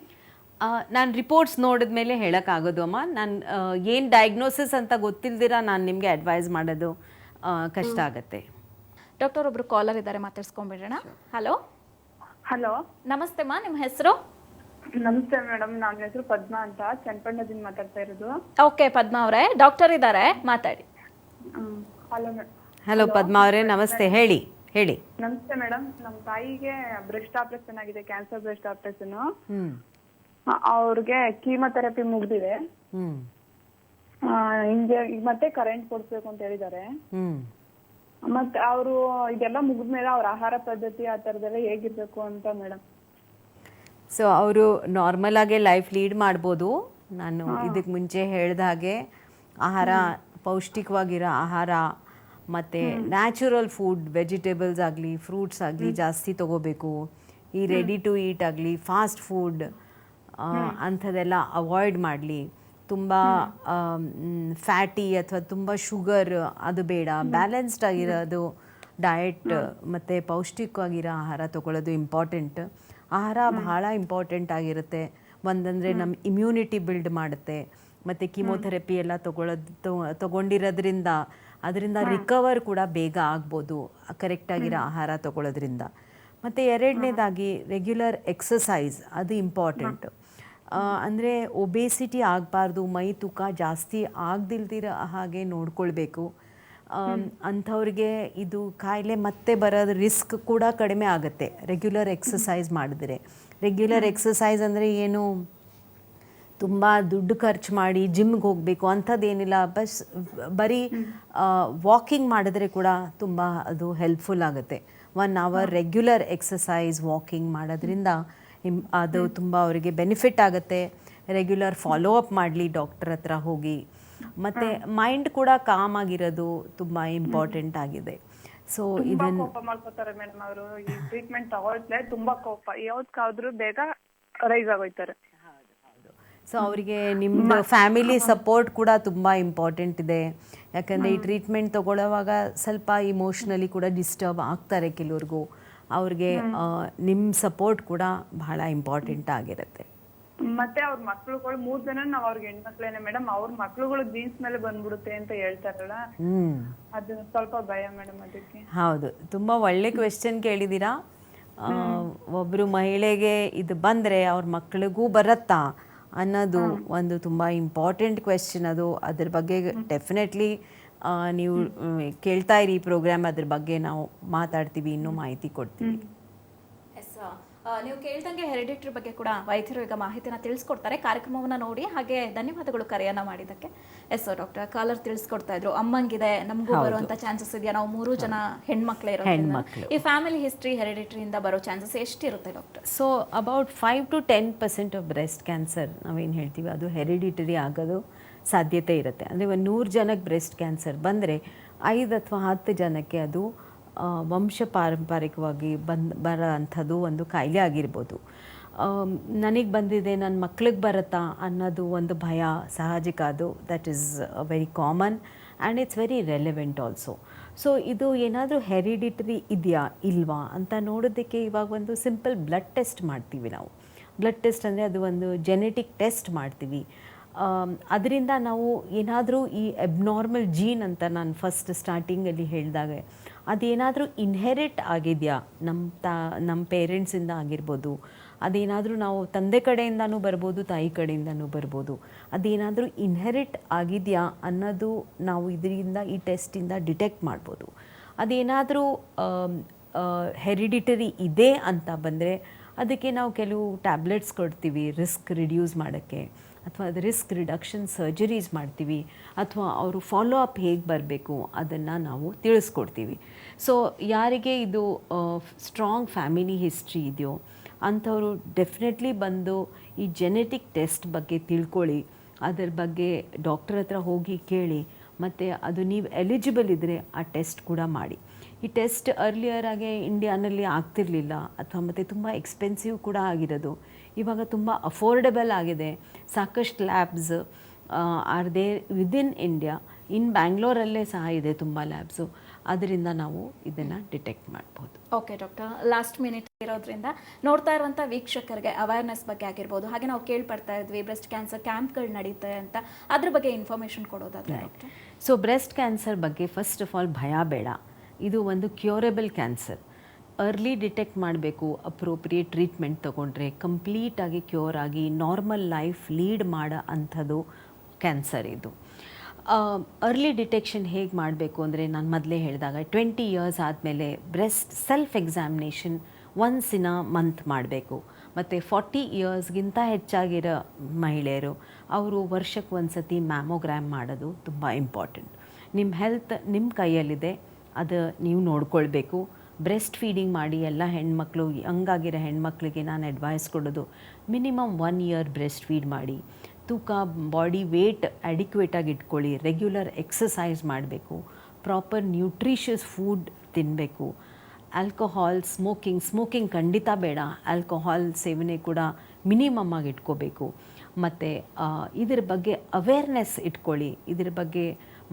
ನಾನು ರಿಪೋರ್ಟ್ಸ್ ನೋಡಿದ ಮೇಲೆ ಹೇಳೋಕ್ಕಾಗೋದು ಅಮ್ಮ. ನಾನು ಏನು ಡಯಾಗ್ನೋಸಿಸ್ ಅಂತ ಗೊತ್ತಿಲ್ದಿರ ನಾನು ನಿಮಗೆ ಅಡ್ವೈಸ್ ಮಾಡೋದು ಕಷ್ಟ ಆಗುತ್ತೆ. ಡಾಕ್ಟರ್, ಒಬ್ರು ಕಾಲರ್ ಇದ್ದಾರೆ, ಮಾತಾಡ್ಸ್ಕೊಂಡ್ಬಿಡೋಣ. ಹಲೋ. ಹಲೋ, ನಮಸ್ತೆ ಮಾ, ನಿಮ್ಮ ಹೆಸರು? ನಮಸ್ತೆ ಮೇಡಮ್, ನನ್ನ ಹೆಸರು ಪದ್ಮಾ ಅಂತ, ಚನ್ನಪಟ್ಟಣದಿಂದ ಮಾತಾಡ್ತಾ ಇರೋದು. ಓಕೆ ಪದ್ಮಾ ಅವರೇ, ಡಾಕ್ಟರ್ ಇದ್ದಾರೆ, ಮಾತಾಡಿ. ಹಲೋ ಹಲೋ ಪದ್ಮಾ ಅವರೇ, ನಮಸ್ತೆ. ಹೇಳಿ. ನಮಸ್ತೆ ಮೇಡಮ್, ನಮ್ಮ ತಾಯಿಗೆ ಬ್ರೆಸ್ಟ್ ಆಪರೇಷನ್ ಆಗಿದೆ, ಕ್ಯಾನ್ಸರ್ ಬ್ರೆಸ್ಟ್ ಆಪರೇಷನ್. ಅವ್ರಿಗೆ ಕೀಮೊಥೆರಪಿ ಮುಗ್ದಿದೆ. ಮತ್ತೆ ಕರೆಂಟ್ ಕೊಡ್ಸ್ಬೇಕು ಅಂತ ಹೇಳಿದ್ದಾರೆ. ಮತ್ತೆ ಅವರು ಇದೆಲ್ಲ ಮುಗಿದ್ಮೇಲೆ ಅವ್ರ ಆಹಾರ ಪದ್ಧತಿ ಆ ಥರದೆಲ್ಲ ಹೇಗಿರ್ಬೇಕು ಅಂತ ಮೇಡಮ್? ಸೊ ಅವರು ನಾರ್ಮಲ್ ಆಗಿ ಲೈಫ್ ಲೀಡ್ ಮಾಡ್ಬೋದು. ನಾನು ಇದಕ್ಕೆ ಮುಂಚೆ ಹೇಳ್ದ ಹಾಗೆ ಆಹಾರ, ಪೌಷ್ಟಿಕವಾಗಿರೋ ಆಹಾರ ಮತ್ತು ನ್ಯಾಚುರಲ್ ಫುಡ್, ವೆಜಿಟೇಬಲ್ಸ್ ಆಗಲಿ, ಫ್ರೂಟ್ಸ್ ಆಗಲಿ ಜಾಸ್ತಿ ತೊಗೋಬೇಕು. ಈ ರೆಡಿ ಟು ಈಟ್ ಆಗಲಿ, ಫಾಸ್ಟ್ ಫುಡ್ ಅಂಥದ್ದೆಲ್ಲ ಅವಾಯ್ಡ್ ಮಾಡಲಿ. ತುಂಬ ಫ್ಯಾಟಿ ಅಥವಾ ತುಂಬ ಶುಗರ್ ಅದು ಬೇಡ. ಬ್ಯಾಲೆನ್ಸ್ಡ್ ಆಗಿರೋದು ಡಯಟ್ ಮತ್ತು ಪೌಷ್ಟಿಕವಾಗಿರೋ ಆಹಾರ ತೊಗೊಳ್ಳೋದು ಇಂಪಾರ್ಟೆಂಟ್. ಆಹಾರ ಬಹಳ ಇಂಪಾರ್ಟೆಂಟ್ ಆಗಿರುತ್ತೆ. ಒಂದಂದರೆ ನಮ್ಮ ಇಮ್ಯುನಿಟಿ ಬಿಲ್ಡ್ ಮಾಡುತ್ತೆ. ಮತ್ತು ಕೀಮೊಥೆರಪಿ ಎಲ್ಲ ತೊಗೊಂಡಿರೋದ್ರಿಂದ ಅದರಿಂದ ರಿಕವರ್ ಕೂಡ ಬೇಗ ಆಗ್ಬೋದು ಕರೆಕ್ಟಾಗಿರೋ ಆಹಾರ ತೊಗೊಳ್ಳೋದ್ರಿಂದ. ಮತ್ತು ಎರಡನೇದಾಗಿ ರೆಗ್ಯುಲರ್ ಎಕ್ಸಸೈಸ್, ಅದು ಇಂಪಾರ್ಟೆಂಟ್. ಅಂದರೆ ಒಬೇಸಿಟಿ ಆಗಬಾರ್ದು, ಮೈ ತೂಕ ಜಾಸ್ತಿ ಆಗದಿಲ್ದಿರ ಹಾಗೆ ನೋಡ್ಕೊಳ್ಬೇಕು. ಅಂಥವ್ರಿಗೆ ಇದು ಕಾಯಿಲೆ ಮತ್ತೆ ಬರೋದು ರಿಸ್ಕ್ ಕೂಡ ಕಡಿಮೆ ಆಗುತ್ತೆ ರೆಗ್ಯುಲರ್ ಎಕ್ಸಸೈಸ್ ಮಾಡಿದ್ರೆ. ರೆಗ್ಯುಲರ್ ಎಕ್ಸಸೈಸ್ ಅಂದರೆ ಏನು, ತುಂಬ ದುಡ್ಡು ಖರ್ಚು ಮಾಡಿ ಜಿಮ್ಗೆ ಹೋಗಬೇಕು ಅಂಥದ್ದೇನಿಲ್ಲ. ಬರೀ ವಾಕಿಂಗ್ ಮಾಡಿದ್ರೆ ಕೂಡ ತುಂಬ ಅದು ಹೆಲ್ಪ್ಫುಲ್ ಆಗುತ್ತೆ. 1 hour ರೆಗ್ಯುಲರ್ ಎಕ್ಸಸೈಸ್ ವಾಕಿಂಗ್ ಮಾಡೋದ್ರಿಂದ ಅದು ತುಂಬ ಅವರಿಗೆ ಬೆನಿಫಿಟ್ ಆಗುತ್ತೆ. ರೆಗ್ಯುಲರ್ ಫಾಲೋ ಅಪ್ ಮಾಡಲಿ ಡಾಕ್ಟರ್ ಹತ್ರ ಹೋಗಿ. ಮತ್ತು ಮೈಂಡ್ ಕೂಡ ಕಾಮ್ ಆಗಿರೋದು ತುಂಬ ಇಂಪಾರ್ಟೆಂಟ್ ಆಗಿದೆ. ಸೊ ಇದನ್ನು ಕೋಪ ಮಾಡ್ಕೋತಾರೆ ಮೇಡಮ್ ಅವರು. ಈ ಟ್ರೀಟ್ಮೆಂಟ್ ತಗೊಳ್ತಲೇ ತುಂಬಾ ಕೋಪ, ಯಾವ್ದಕ್ಕಾದ್ರೂ ಬೇಗ ರೈಸ್ ಆಗೋಯ್ತಾರೆ. ಸೊ ಅವರಿಗೆ ನಿಮ್ಮದು ಫ್ಯಾಮಿಲಿ ಸಪೋರ್ಟ್ ಕೂಡ ತುಂಬ ಇಂಪಾರ್ಟೆಂಟ್ ಇದೆ. ಯಾಕಂದರೆ ಈ ಟ್ರೀಟ್ಮೆಂಟ್ ತೊಗೊಳ್ಳೋವಾಗ ಸ್ವಲ್ಪ ಇಮೋಷ್ನಲಿ ಕೂಡ ಡಿಸ್ಟರ್ಬ್ ಆಗ್ತಾರೆ ಕೆಲವ್ರಿಗೂ. ಅವ್ರಿಗೆ ನಿಮ್ಮ ಸಪೋರ್ಟ್ ಕೂಡ ಬಹಳ ಇಂಪಾರ್ಟೆಂಟ್ ಆಗಿರುತ್ತೆ. ಮತ್ತೆ ಅವ್ರ ಮಕ್ಳುಗಳು 3 ಜನ ನಾವ್ ಅವ್ರಿಗೆ ಹೆಣ್ಮಕ್ಳೇನೆ ಮೇಡಮ್. ಅವ್ರ ಮಕ್ಳುಗಳು ಜೀನ್ಸ್ ಮೇಲೆ ಬಂದ್ಬಿಡುತ್ತೆ ಅಂತ ಹೇಳ್ತಾರಲ್ಲ, ಅದು ಸ್ವಲ್ಪ ಭಯ ಮೇಡಮ್. ಅದಕ್ಕೆ ಹೌದು, ತುಂಬ ಒಳ್ಳೆ ಕ್ವೆಶ್ಚನ್ ಕೇಳಿದ್ದೀರಾ. ಒಬ್ಬರು ಮಹಿಳೆಗೆ ಇದು ಬಂದರೆ ಅವ್ರ ಮಕ್ಕಳಿಗೂ ಬರುತ್ತಾ ಅನ್ನೋದು ಒಂದು ತುಂಬ ಇಂಪಾರ್ಟೆಂಟ್ ಕ್ವೆಶ್ಚನ್. ಅದ್ರ ಬಗ್ಗೆ ಡೆಫಿನೆಟ್ಲಿ ನೀವು ಕೇಳ್ತಾ ಇರಿ ಪ್ರೋಗ್ರಾಮ್, ಅದ್ರ ಬಗ್ಗೆ ನಾವು ಮಾತಾಡ್ತೀವಿ, ಇನ್ನೂ ಮಾಹಿತಿ ಕೊಡ್ತೀವಿ. ಎಸ್, ನೀವು ಕೇಳ್ದಂಗೆ ಹೆರಿಡಿಟ್ರಿ ಬಗ್ಗೆ ಕೂಡ ವೈದ್ಯರು ಈಗ ಮಾಹಿತಿನ ತಿಳಿಸ್ಕೊಡ್ತಾರೆ. ಕಾರ್ಯಕ್ರಮವನ್ನು ನೋಡಿ ಹಾಗೆ ಧನ್ಯವಾದಗಳು ಕರೆಯನ್ನ ಮಾಡಿದ್ದಕ್ಕೆ. ಎಸ್ ಡಾಕ್ಟರ್, ಕಾಲರ್ ತಿಳಿಸ್ಕೊಡ್ತಾ ಇದ್ರು ಅಮ್ಮಂಗಿದೆ ನಮಗೂ ಬರುವಂತ ಚಾನ್ಸಸ್ ಇದೆಯಾ, ನಾವು 3 ಜನ ಹೆಣ್ಮಕ್ಳೇ ಇರೋದ್ರಿಂದ ಈ ಫ್ಯಾಮಿಲಿ ಹಿಸ್ಟ್ರಿ ಹೆರಿಡಿಟ್ರಿಯಿಂದ ಬರೋ ಚಾನ್ಸಸ್ ಎಷ್ಟಿರುತ್ತೆ doctor? So about 5 to 10% of breast cancer ನಾವೇನು ಹೇಳ್ತೀವಿ ಅದು ಹೆರಿಡಿಟರಿ ಆಗೋದು ಸಾಧ್ಯತೆ ಇರುತ್ತೆ. ಅಂದರೆ ಒಂದು 100 ಜನಕ್ಕೆ ಬ್ರೆಸ್ಟ್ ಕ್ಯಾನ್ಸರ್ ಬಂದರೆ 5 ಅಥವಾ 10 ಜನಕ್ಕೆ ಅದು ವಂಶ ಪಾರಂಪರಿಕವಾಗಿ ಬರೋ ಅಂಥದ್ದು ಒಂದು ಕಾಯಿಲೆ ಆಗಿರ್ಬೋದು. ನನಗೆ ಬಂದಿದೆ ನನ್ನ ಮಕ್ಳಿಗೆ ಬರುತ್ತಾ ಅನ್ನೋದು ಒಂದು ಭಯ ಸಹಜಿಕ, ಅದು that is very common and it's very relevant also. So ಇದು ಏನಾದರೂ ಹೆರಿಡಿಟರಿ ಇದೆಯಾ ಇಲ್ವಾ ಅಂತ ನೋಡೋದಕ್ಕೆ ಇವಾಗ ಒಂದು ಸಿಂಪಲ್ ಬ್ಲಡ್ ಟೆಸ್ಟ್ ಮಾಡ್ತೀವಿ ನಾವು. ಬ್ಲಡ್ ಟೆಸ್ಟ್ ಅಂದರೆ ಅದು ಒಂದು ಜೆನೆಟಿಕ್ ಟೆಸ್ಟ್ ಮಾಡ್ತೀವಿ. ಅದರಿಂದ ನಾವು ಏನಾದರೂ ಈ ಅಬ್ನಾರ್ಮಲ್ ಜೀನ್ ಅಂತ ನಾನು ಫಸ್ಟ್ ಸ್ಟಾರ್ಟಿಂಗಲ್ಲಿ ಹೇಳಿದಾಗ ಅದೇನಾದರೂ ಇನ್ಹೆರಿಟ್ ಆಗಿದೆಯಾ, ನಮ್ಮ ಪೇರೆಂಟ್ಸಿಂದ ಆಗಿರ್ಬೋದು, ಅದೇನಾದರೂ ನಾವು ತಂದೆ ಕಡೆಯಿಂದನೂ ಬರ್ಬೋದು ತಾಯಿ ಕಡೆಯಿಂದನೂ ಬರ್ಬೋದು, ಅದೇನಾದರೂ ಇನ್ಹೆರಿಟ್ ಆಗಿದೆಯಾ ಅನ್ನೋದು ನಾವು ಇದರಿಂದ ಈ ಟೆಸ್ಟಿಂದ ಡಿಟೆಕ್ಟ್ ಮಾಡ್ಬೋದು. ಅದೇನಾದರೂ ಹೆರಿಡಿಟರಿ ಇದೆ ಅಂತ ಬಂದರೆ ಅದಕ್ಕೆ ನಾವು ಕೆಲವು ಟ್ಯಾಬ್ಲೆಟ್ಸ್ ಕೊಡ್ತೀವಿ ರಿಸ್ಕ್ ರಿಡ್ಯೂಸ್ ಮಾಡೋಕ್ಕೆ, ಅಥವಾ ಅದು ರಿಸ್ಕ್ ರಿಡಕ್ಷನ್ ಸರ್ಜರೀಸ್ ಮಾಡ್ತೀವಿ, ಅಥವಾ ಅವರು ಫಾಲೋ ಅಪ್ ಹೇಗೆ ಬರಬೇಕು ಅದನ್ನು ನಾವು ತಿಳಿಸ್ಕೊಡ್ತೀವಿ. ಸೊ ಯಾರಿಗೆ ಇದು ಸ್ಟ್ರಾಂಗ್ ಫ್ಯಾಮಿಲಿ ಹಿಸ್ಟ್ರಿ ಇದೆಯೋ ಅಂಥವರು ಡೆಫಿನೆಟ್ಲಿ ಬಂದು ಈ ಜೆನೆಟಿಕ್ ಟೆಸ್ಟ್ ಬಗ್ಗೆ ತಿಳ್ಕೊಳ್ಳಿ, ಅದರ ಬಗ್ಗೆ ಡಾಕ್ಟರ್ ಹತ್ರ ಹೋಗಿ ಕೇಳಿ, ಮತ್ತು ಅದು ನೀವು ಎಲಿಜಿಬಲ್ ಇದ್ದರೆ ಆ ಟೆಸ್ಟ್ ಕೂಡ ಮಾಡಿ. ಈ ಟೆಸ್ಟ್ ಅರ್ಲಿಯರ್ ಆಗಿ ಇಂಡಿಯಾನಲ್ಲಿ ಆಗ್ತಿರಲಿಲ್ಲ, ಅಥವಾ ಮತ್ತು ತುಂಬ ಎಕ್ಸ್ಪೆನ್ಸಿವ್ ಕೂಡ ಆಗಿರೋದು. ಇವಾಗ ತುಂಬ ಅಫೋರ್ಡೆಬಲ್ ಆಗಿದೆ. ಸಾಕಷ್ಟು labs are there within India. In ಬ್ಯಾಂಗ್ಳೂರಲ್ಲೇ ಸಹ ಇದೆ ತುಂಬ ಲ್ಯಾಬ್ಸು. ಅದರಿಂದ ನಾವು ಇದನ್ನು ಡಿಟೆಕ್ಟ್ ಮಾಡ್ಬೋದು. ಓಕೆ ಡಾಕ್ಟರ್, ಲಾಸ್ಟ್ ಮಿನಿಟ್ ಇರೋದ್ರಿಂದ ನೋಡ್ತಾ ಇರುವಂಥ ವೀಕ್ಷಕರಿಗೆ ಅವೇರ್ನೆಸ್ ಬಗ್ಗೆ ಆಗಿರ್ಬೋದು, ಹಾಗೆ ನಾವು ಕೇಳ್ಪಡ್ತಾ ಇದ್ವಿ ಬ್ರೆಸ್ಟ್ ಕ್ಯಾನ್ಸರ್ ಕ್ಯಾಂಪ್ಗಳು ನಡೀತೆ ಅಂತ, ಅದ್ರ ಬಗ್ಗೆ ಇನ್ಫಾರ್ಮೇಷನ್ ಕೊಡೋದಾದ್ರೆ ಡಾಕ್ಟರ್? ಸೊ ಬ್ರೆಸ್ಟ್ ಕ್ಯಾನ್ಸರ್ ಬಗ್ಗೆ ಫಸ್ಟ್ ಆಫ್ ಆಲ್ ಭಯ ಬೇಡ. ಇದು ಒಂದು ಕ್ಯೂರೇಬಲ್ ಕ್ಯಾನ್ಸರ್. ಅರ್ಲಿ ಡಿಟೆಕ್ಟ್ ಮಾಡಬೇಕು, ಅಪ್ರೋಪ್ರಿಯೇಟ್ ಟ್ರೀಟ್ಮೆಂಟ್ ತೊಗೊಂಡ್ರೆ ಕಂಪ್ಲೀಟಾಗಿ ಕ್ಯೂರ್ ಆಗಿ ನಾರ್ಮಲ್ ಲೈಫ್ ಲೀಡ್ ಮಾಡೋ ಅಂಥದ್ದು ಕ್ಯಾನ್ಸರ್ ಇದು. ಅರ್ಲಿ ಡಿಟೆಕ್ಷನ್ ಹೇಗೆ ಮಾಡಬೇಕು ಅಂದರೆ ನಾನು ಮೊದಲೇ ಹೇಳಿದಾಗ 20 years ಆದಮೇಲೆ breast self examination once in a month ಮಾಡಬೇಕು. ಮತ್ತು 40 yearsಗಿಂತ ಹೆಚ್ಚಾಗಿರೋ ಮಹಿಳೆಯರು ಅವರು ವರ್ಷಕ್ಕೆ ಒಂದು ಸತಿ ಮ್ಯಾಮೋಗ್ರಾಮ್ ಮಾಡೋದು ತುಂಬ ಇಂಪಾರ್ಟೆಂಟ್. ನಿಮ್ಮ ಹೆಲ್ತ್ ನಿಮ್ಮ ಕೈಯಲ್ಲಿದೆ, ಅದು ನೀವು ನೋಡ್ಕೊಳ್ಬೇಕು. ಬ್ರೆಸ್ಟ್ ಫೀಡಿಂಗ್ ಮಾಡಿ ಎಲ್ಲ ಹೆಣ್ಮಕ್ಳು, ಯಂಗಾಗಿರೋ ಹೆಣ್ಮಕ್ಳಿಗೆ ನಾನು ಅಡ್ವೈಸ್ ಕೊಡೋದು ಮಿನಿಮಮ್ 1 year ಬ್ರೆಸ್ಟ್ ಫೀಡ್ ಮಾಡಿ, ತೂಕ ಬಾಡಿ ವೇಟ್ ಅಡಿಕ್ವೇಟಾಗಿ ಇಟ್ಕೊಳ್ಳಿ, ರೆಗ್ಯುಲರ್ ಎಕ್ಸಸೈಸ್ ಮಾಡಬೇಕು, ಪ್ರಾಪರ್ ನ್ಯೂಟ್ರಿಷಿಯಸ್ ಫುಡ್ ತಿನ್ನಬೇಕು. ಆಲ್ಕೋಹಾಲ್ ಸ್ಮೋಕಿಂಗ್ ಖಂಡಿತ ಬೇಡ. ಆಲ್ಕೋಹಾಲ್ ಸೇವನೆ ಕೂಡ ಮಿನಿಮಮ್ ಆಗಿ ಇಟ್ಕೋಬೇಕು. ಮತ್ತು ಇದ್ರ ಬಗ್ಗೆ ಅವೇರ್ನೆಸ್ ಇಟ್ಕೊಳ್ಳಿ, ಇದ್ರ ಬಗ್ಗೆ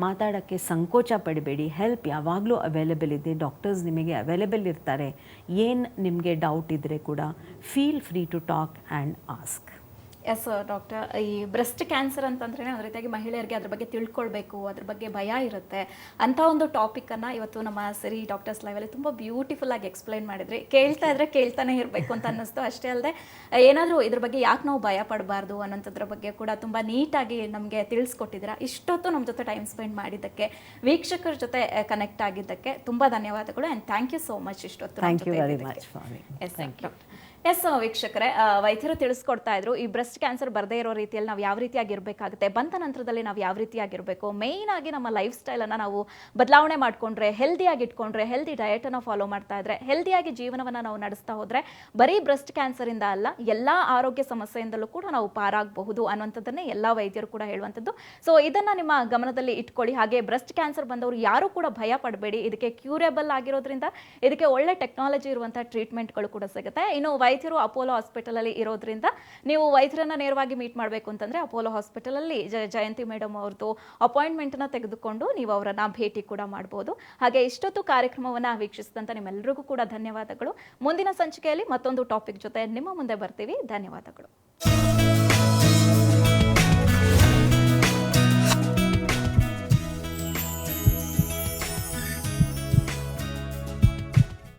ಮಾತಾಡೋಕ್ಕೆ ಸಂಕೋಚ ಪಡಬೇಡಿ. ಹೆಲ್ಪ್ ಯಾವಾಗಲೂ ಅವೈಲೇಬಲ್ ಇದೆ, ಡಾಕ್ಟರ್ಸ್ ನಿಮಗೆ ಅವೈಲೇಬಲ್ ಇರ್ತಾರೆ. ಏನು ನಿಮಗೆ ಡೌಟ್ ಇದ್ದರೆ ಕೂಡ feel free to talk and ask. Yes doctor, ಈ ಬ್ರೆಸ್ಟ್ ಕ್ಯಾನ್ಸರ್ ಅಂತಂದ್ರೆ ಒಂದು ರೀತಿಯಾಗಿ ಮಹಿಳೆಯರಿಗೆ ಅದ್ರ ಬಗ್ಗೆ ತಿಳ್ಕೊಳ್ಬೇಕು, ಅದ್ರ ಬಗ್ಗೆ ಭಯ ಇರುತ್ತೆ ಅಂತ ಒಂದು ಟಾಪಿಕನ್ನು ಇವತ್ತು ನಮ್ಮ ಸಿರಿ ಡಾಕ್ಟರ್ಸ್ ಲೈವಲ್ಲಿ ತುಂಬ ಬ್ಯೂಟಿಫುಲ್ ಆಗಿ ಎಕ್ಸ್ಪ್ಲೈನ್ ಮಾಡಿದ್ರಿ. ಕೇಳ್ತಾ ಇದ್ರೆ ಕೇಳ್ತಾನೆ ಇರಬೇಕು ಅಂತ ಅನ್ನಿಸ್ತು. ಅಷ್ಟೇ ಅಲ್ಲದೆ ಏನಾದರೂ ಇದ್ರ ಬಗ್ಗೆ ಯಾಕೆ ನಾವು ಭಯ ಪಡಬಾರ್ದು ಅನ್ನೋಂಥದ್ರ ಬಗ್ಗೆ ಕೂಡ ತುಂಬ ನೀಟಾಗಿ ನಮಗೆ ತಿಳಿಸ್ಕೊಟ್ಟಿದ್ದೀರಾ. ಇಷ್ಟೊತ್ತು ನಮ್ಮ ಜೊತೆ ಟೈಮ್ ಸ್ಪೆಂಡ್ ಮಾಡಿದ್ದಕ್ಕೆ, ವೀಕ್ಷಕರ ಜೊತೆ ಕನೆಕ್ಟ್ ಆಗಿದ್ದಕ್ಕೆ ತುಂಬ ಧನ್ಯವಾದಗಳು. And thank you so much ಇಷ್ಟೊತ್ತು. Thank you very much. Yes ವೀಕ್ಷಕರೇ, ವೈದ್ಯರು ತಿಳಿಸ್ಕೊಡ್ತಾ ಇದ್ರು ಈ ಬ್ರೆಸ್ಟ್ ಕ್ಯಾನ್ಸರ್ ಬರದೇ ಇರೋ ರೀತಿಯಲ್ಲಿ ನಾವು ಯಾವ ರೀತಿಯಾಗಿರಬೇಕಾಗುತ್ತೆ, ಬಂದ ನಂತರದಲ್ಲಿ ನಾವು ಯಾವ ರೀತಿಯಾಗಿರಬೇಕು, ಮೇಯ್ನ್ ಆಗಿ ನಮ್ಮ ಲೈಫ್ ಸ್ಟೈಲನ್ನು ನಾವು ಬದಲಾವಣೆ ಮಾಡಿಕೊಂಡ್ರೆ, ಹೆಲ್ದಿಯಾಗಿ ಇಟ್ಕೊಂಡ್ರೆ, ಹೆಲ್ದಿ ಡಯಟನ್ನು ಫಾಲೋ ಮಾಡ್ತಾ ಇದ್ರೆ, ಹೆಲ್ದಿಯಾಗಿ ಜೀವನವನ್ನು ನಾವು ನಡೆಸ್ತಾ ಹೋದರೆ ಬರೀ ಬ್ರೆಸ್ಟ್ ಕ್ಯಾನ್ಸರಿಂದ ಅಲ್ಲ ಎಲ್ಲ ಆರೋಗ್ಯ ಸಮಸ್ಯೆಯಿಂದಲೂ ಕೂಡ ನಾವು ಪಾರಾಗಬಹುದು ಅನ್ನುವಂಥದ್ದನ್ನೇ ಎಲ್ಲ ವೈದ್ಯರು ಕೂಡ ಹೇಳುವಂಥದ್ದು. ಸೊ ಇದನ್ನು ನಿಮ್ಮ ಗಮನದಲ್ಲಿ ಇಟ್ಕೊಳ್ಳಿ. ಹಾಗೆ ಬ್ರೆಸ್ಟ್ ಕ್ಯಾನ್ಸರ್ ಬಂದವರು ಯಾರು ಕೂಡ ಭಯ ಪಡಬೇಡಿ, ಇದಕ್ಕೆ ಕ್ಯೂರೇಬಲ್ ಆಗಿರೋದ್ರಿಂದ ಇದಕ್ಕೆ ಒಳ್ಳೆ ಟೆಕ್ನಾಲಜಿ ಇರುವಂಥ ಟ್ರೀಟ್ಮೆಂಟ್ಗಳು ಕೂಡ ಸಿಗುತ್ತೆ. ಇನ್ನು ವೈದ್ಯರು ಅಪೋಲೋ ಹಾಸ್ಪಿಟಲಲ್ಲಿ ಇರೋದ್ರಿಂದ ನೀವು ವೈದ್ಯರನ್ನ ನೇರವಾಗಿ ಮೀಟ್ ಮಾಡಬೇಕು ಅಂತಂದ್ರೆ ಅಪೋಲೋ ಹಾಸ್ಪಿಟಲಲ್ಲಿ ಜಯಂತಿ ಮೇಡಮ್ ಅವ್ರದ್ದು ಅಪಾಯಿಂಟ್ಮೆಂಟ್ನ ತೆಗೆದುಕೊಂಡು ನೀವು ಅವರನ್ನ ಭೇಟಿ ಕೂಡ ಮಾಡಬಹುದು. ಹಾಗೆ ಇಷ್ಟೊತ್ತು ಕಾರ್ಯಕ್ರಮವನ್ನು ವೀಕ್ಷಿಸಿದಂತ ನಿಮ್ಮೆಲ್ಲರಿಗೂ ಕೂಡ ಧನ್ಯವಾದಗಳು. ಮುಂದಿನ ಸಂಚಿಕೆಯಲ್ಲಿ ಮತ್ತೊಂದು ಟಾಪಿಕ್ ಜೊತೆ ನಿಮ್ಮ ಮುಂದೆ ಬರ್ತೀವಿ. ಧನ್ಯವಾದಗಳು.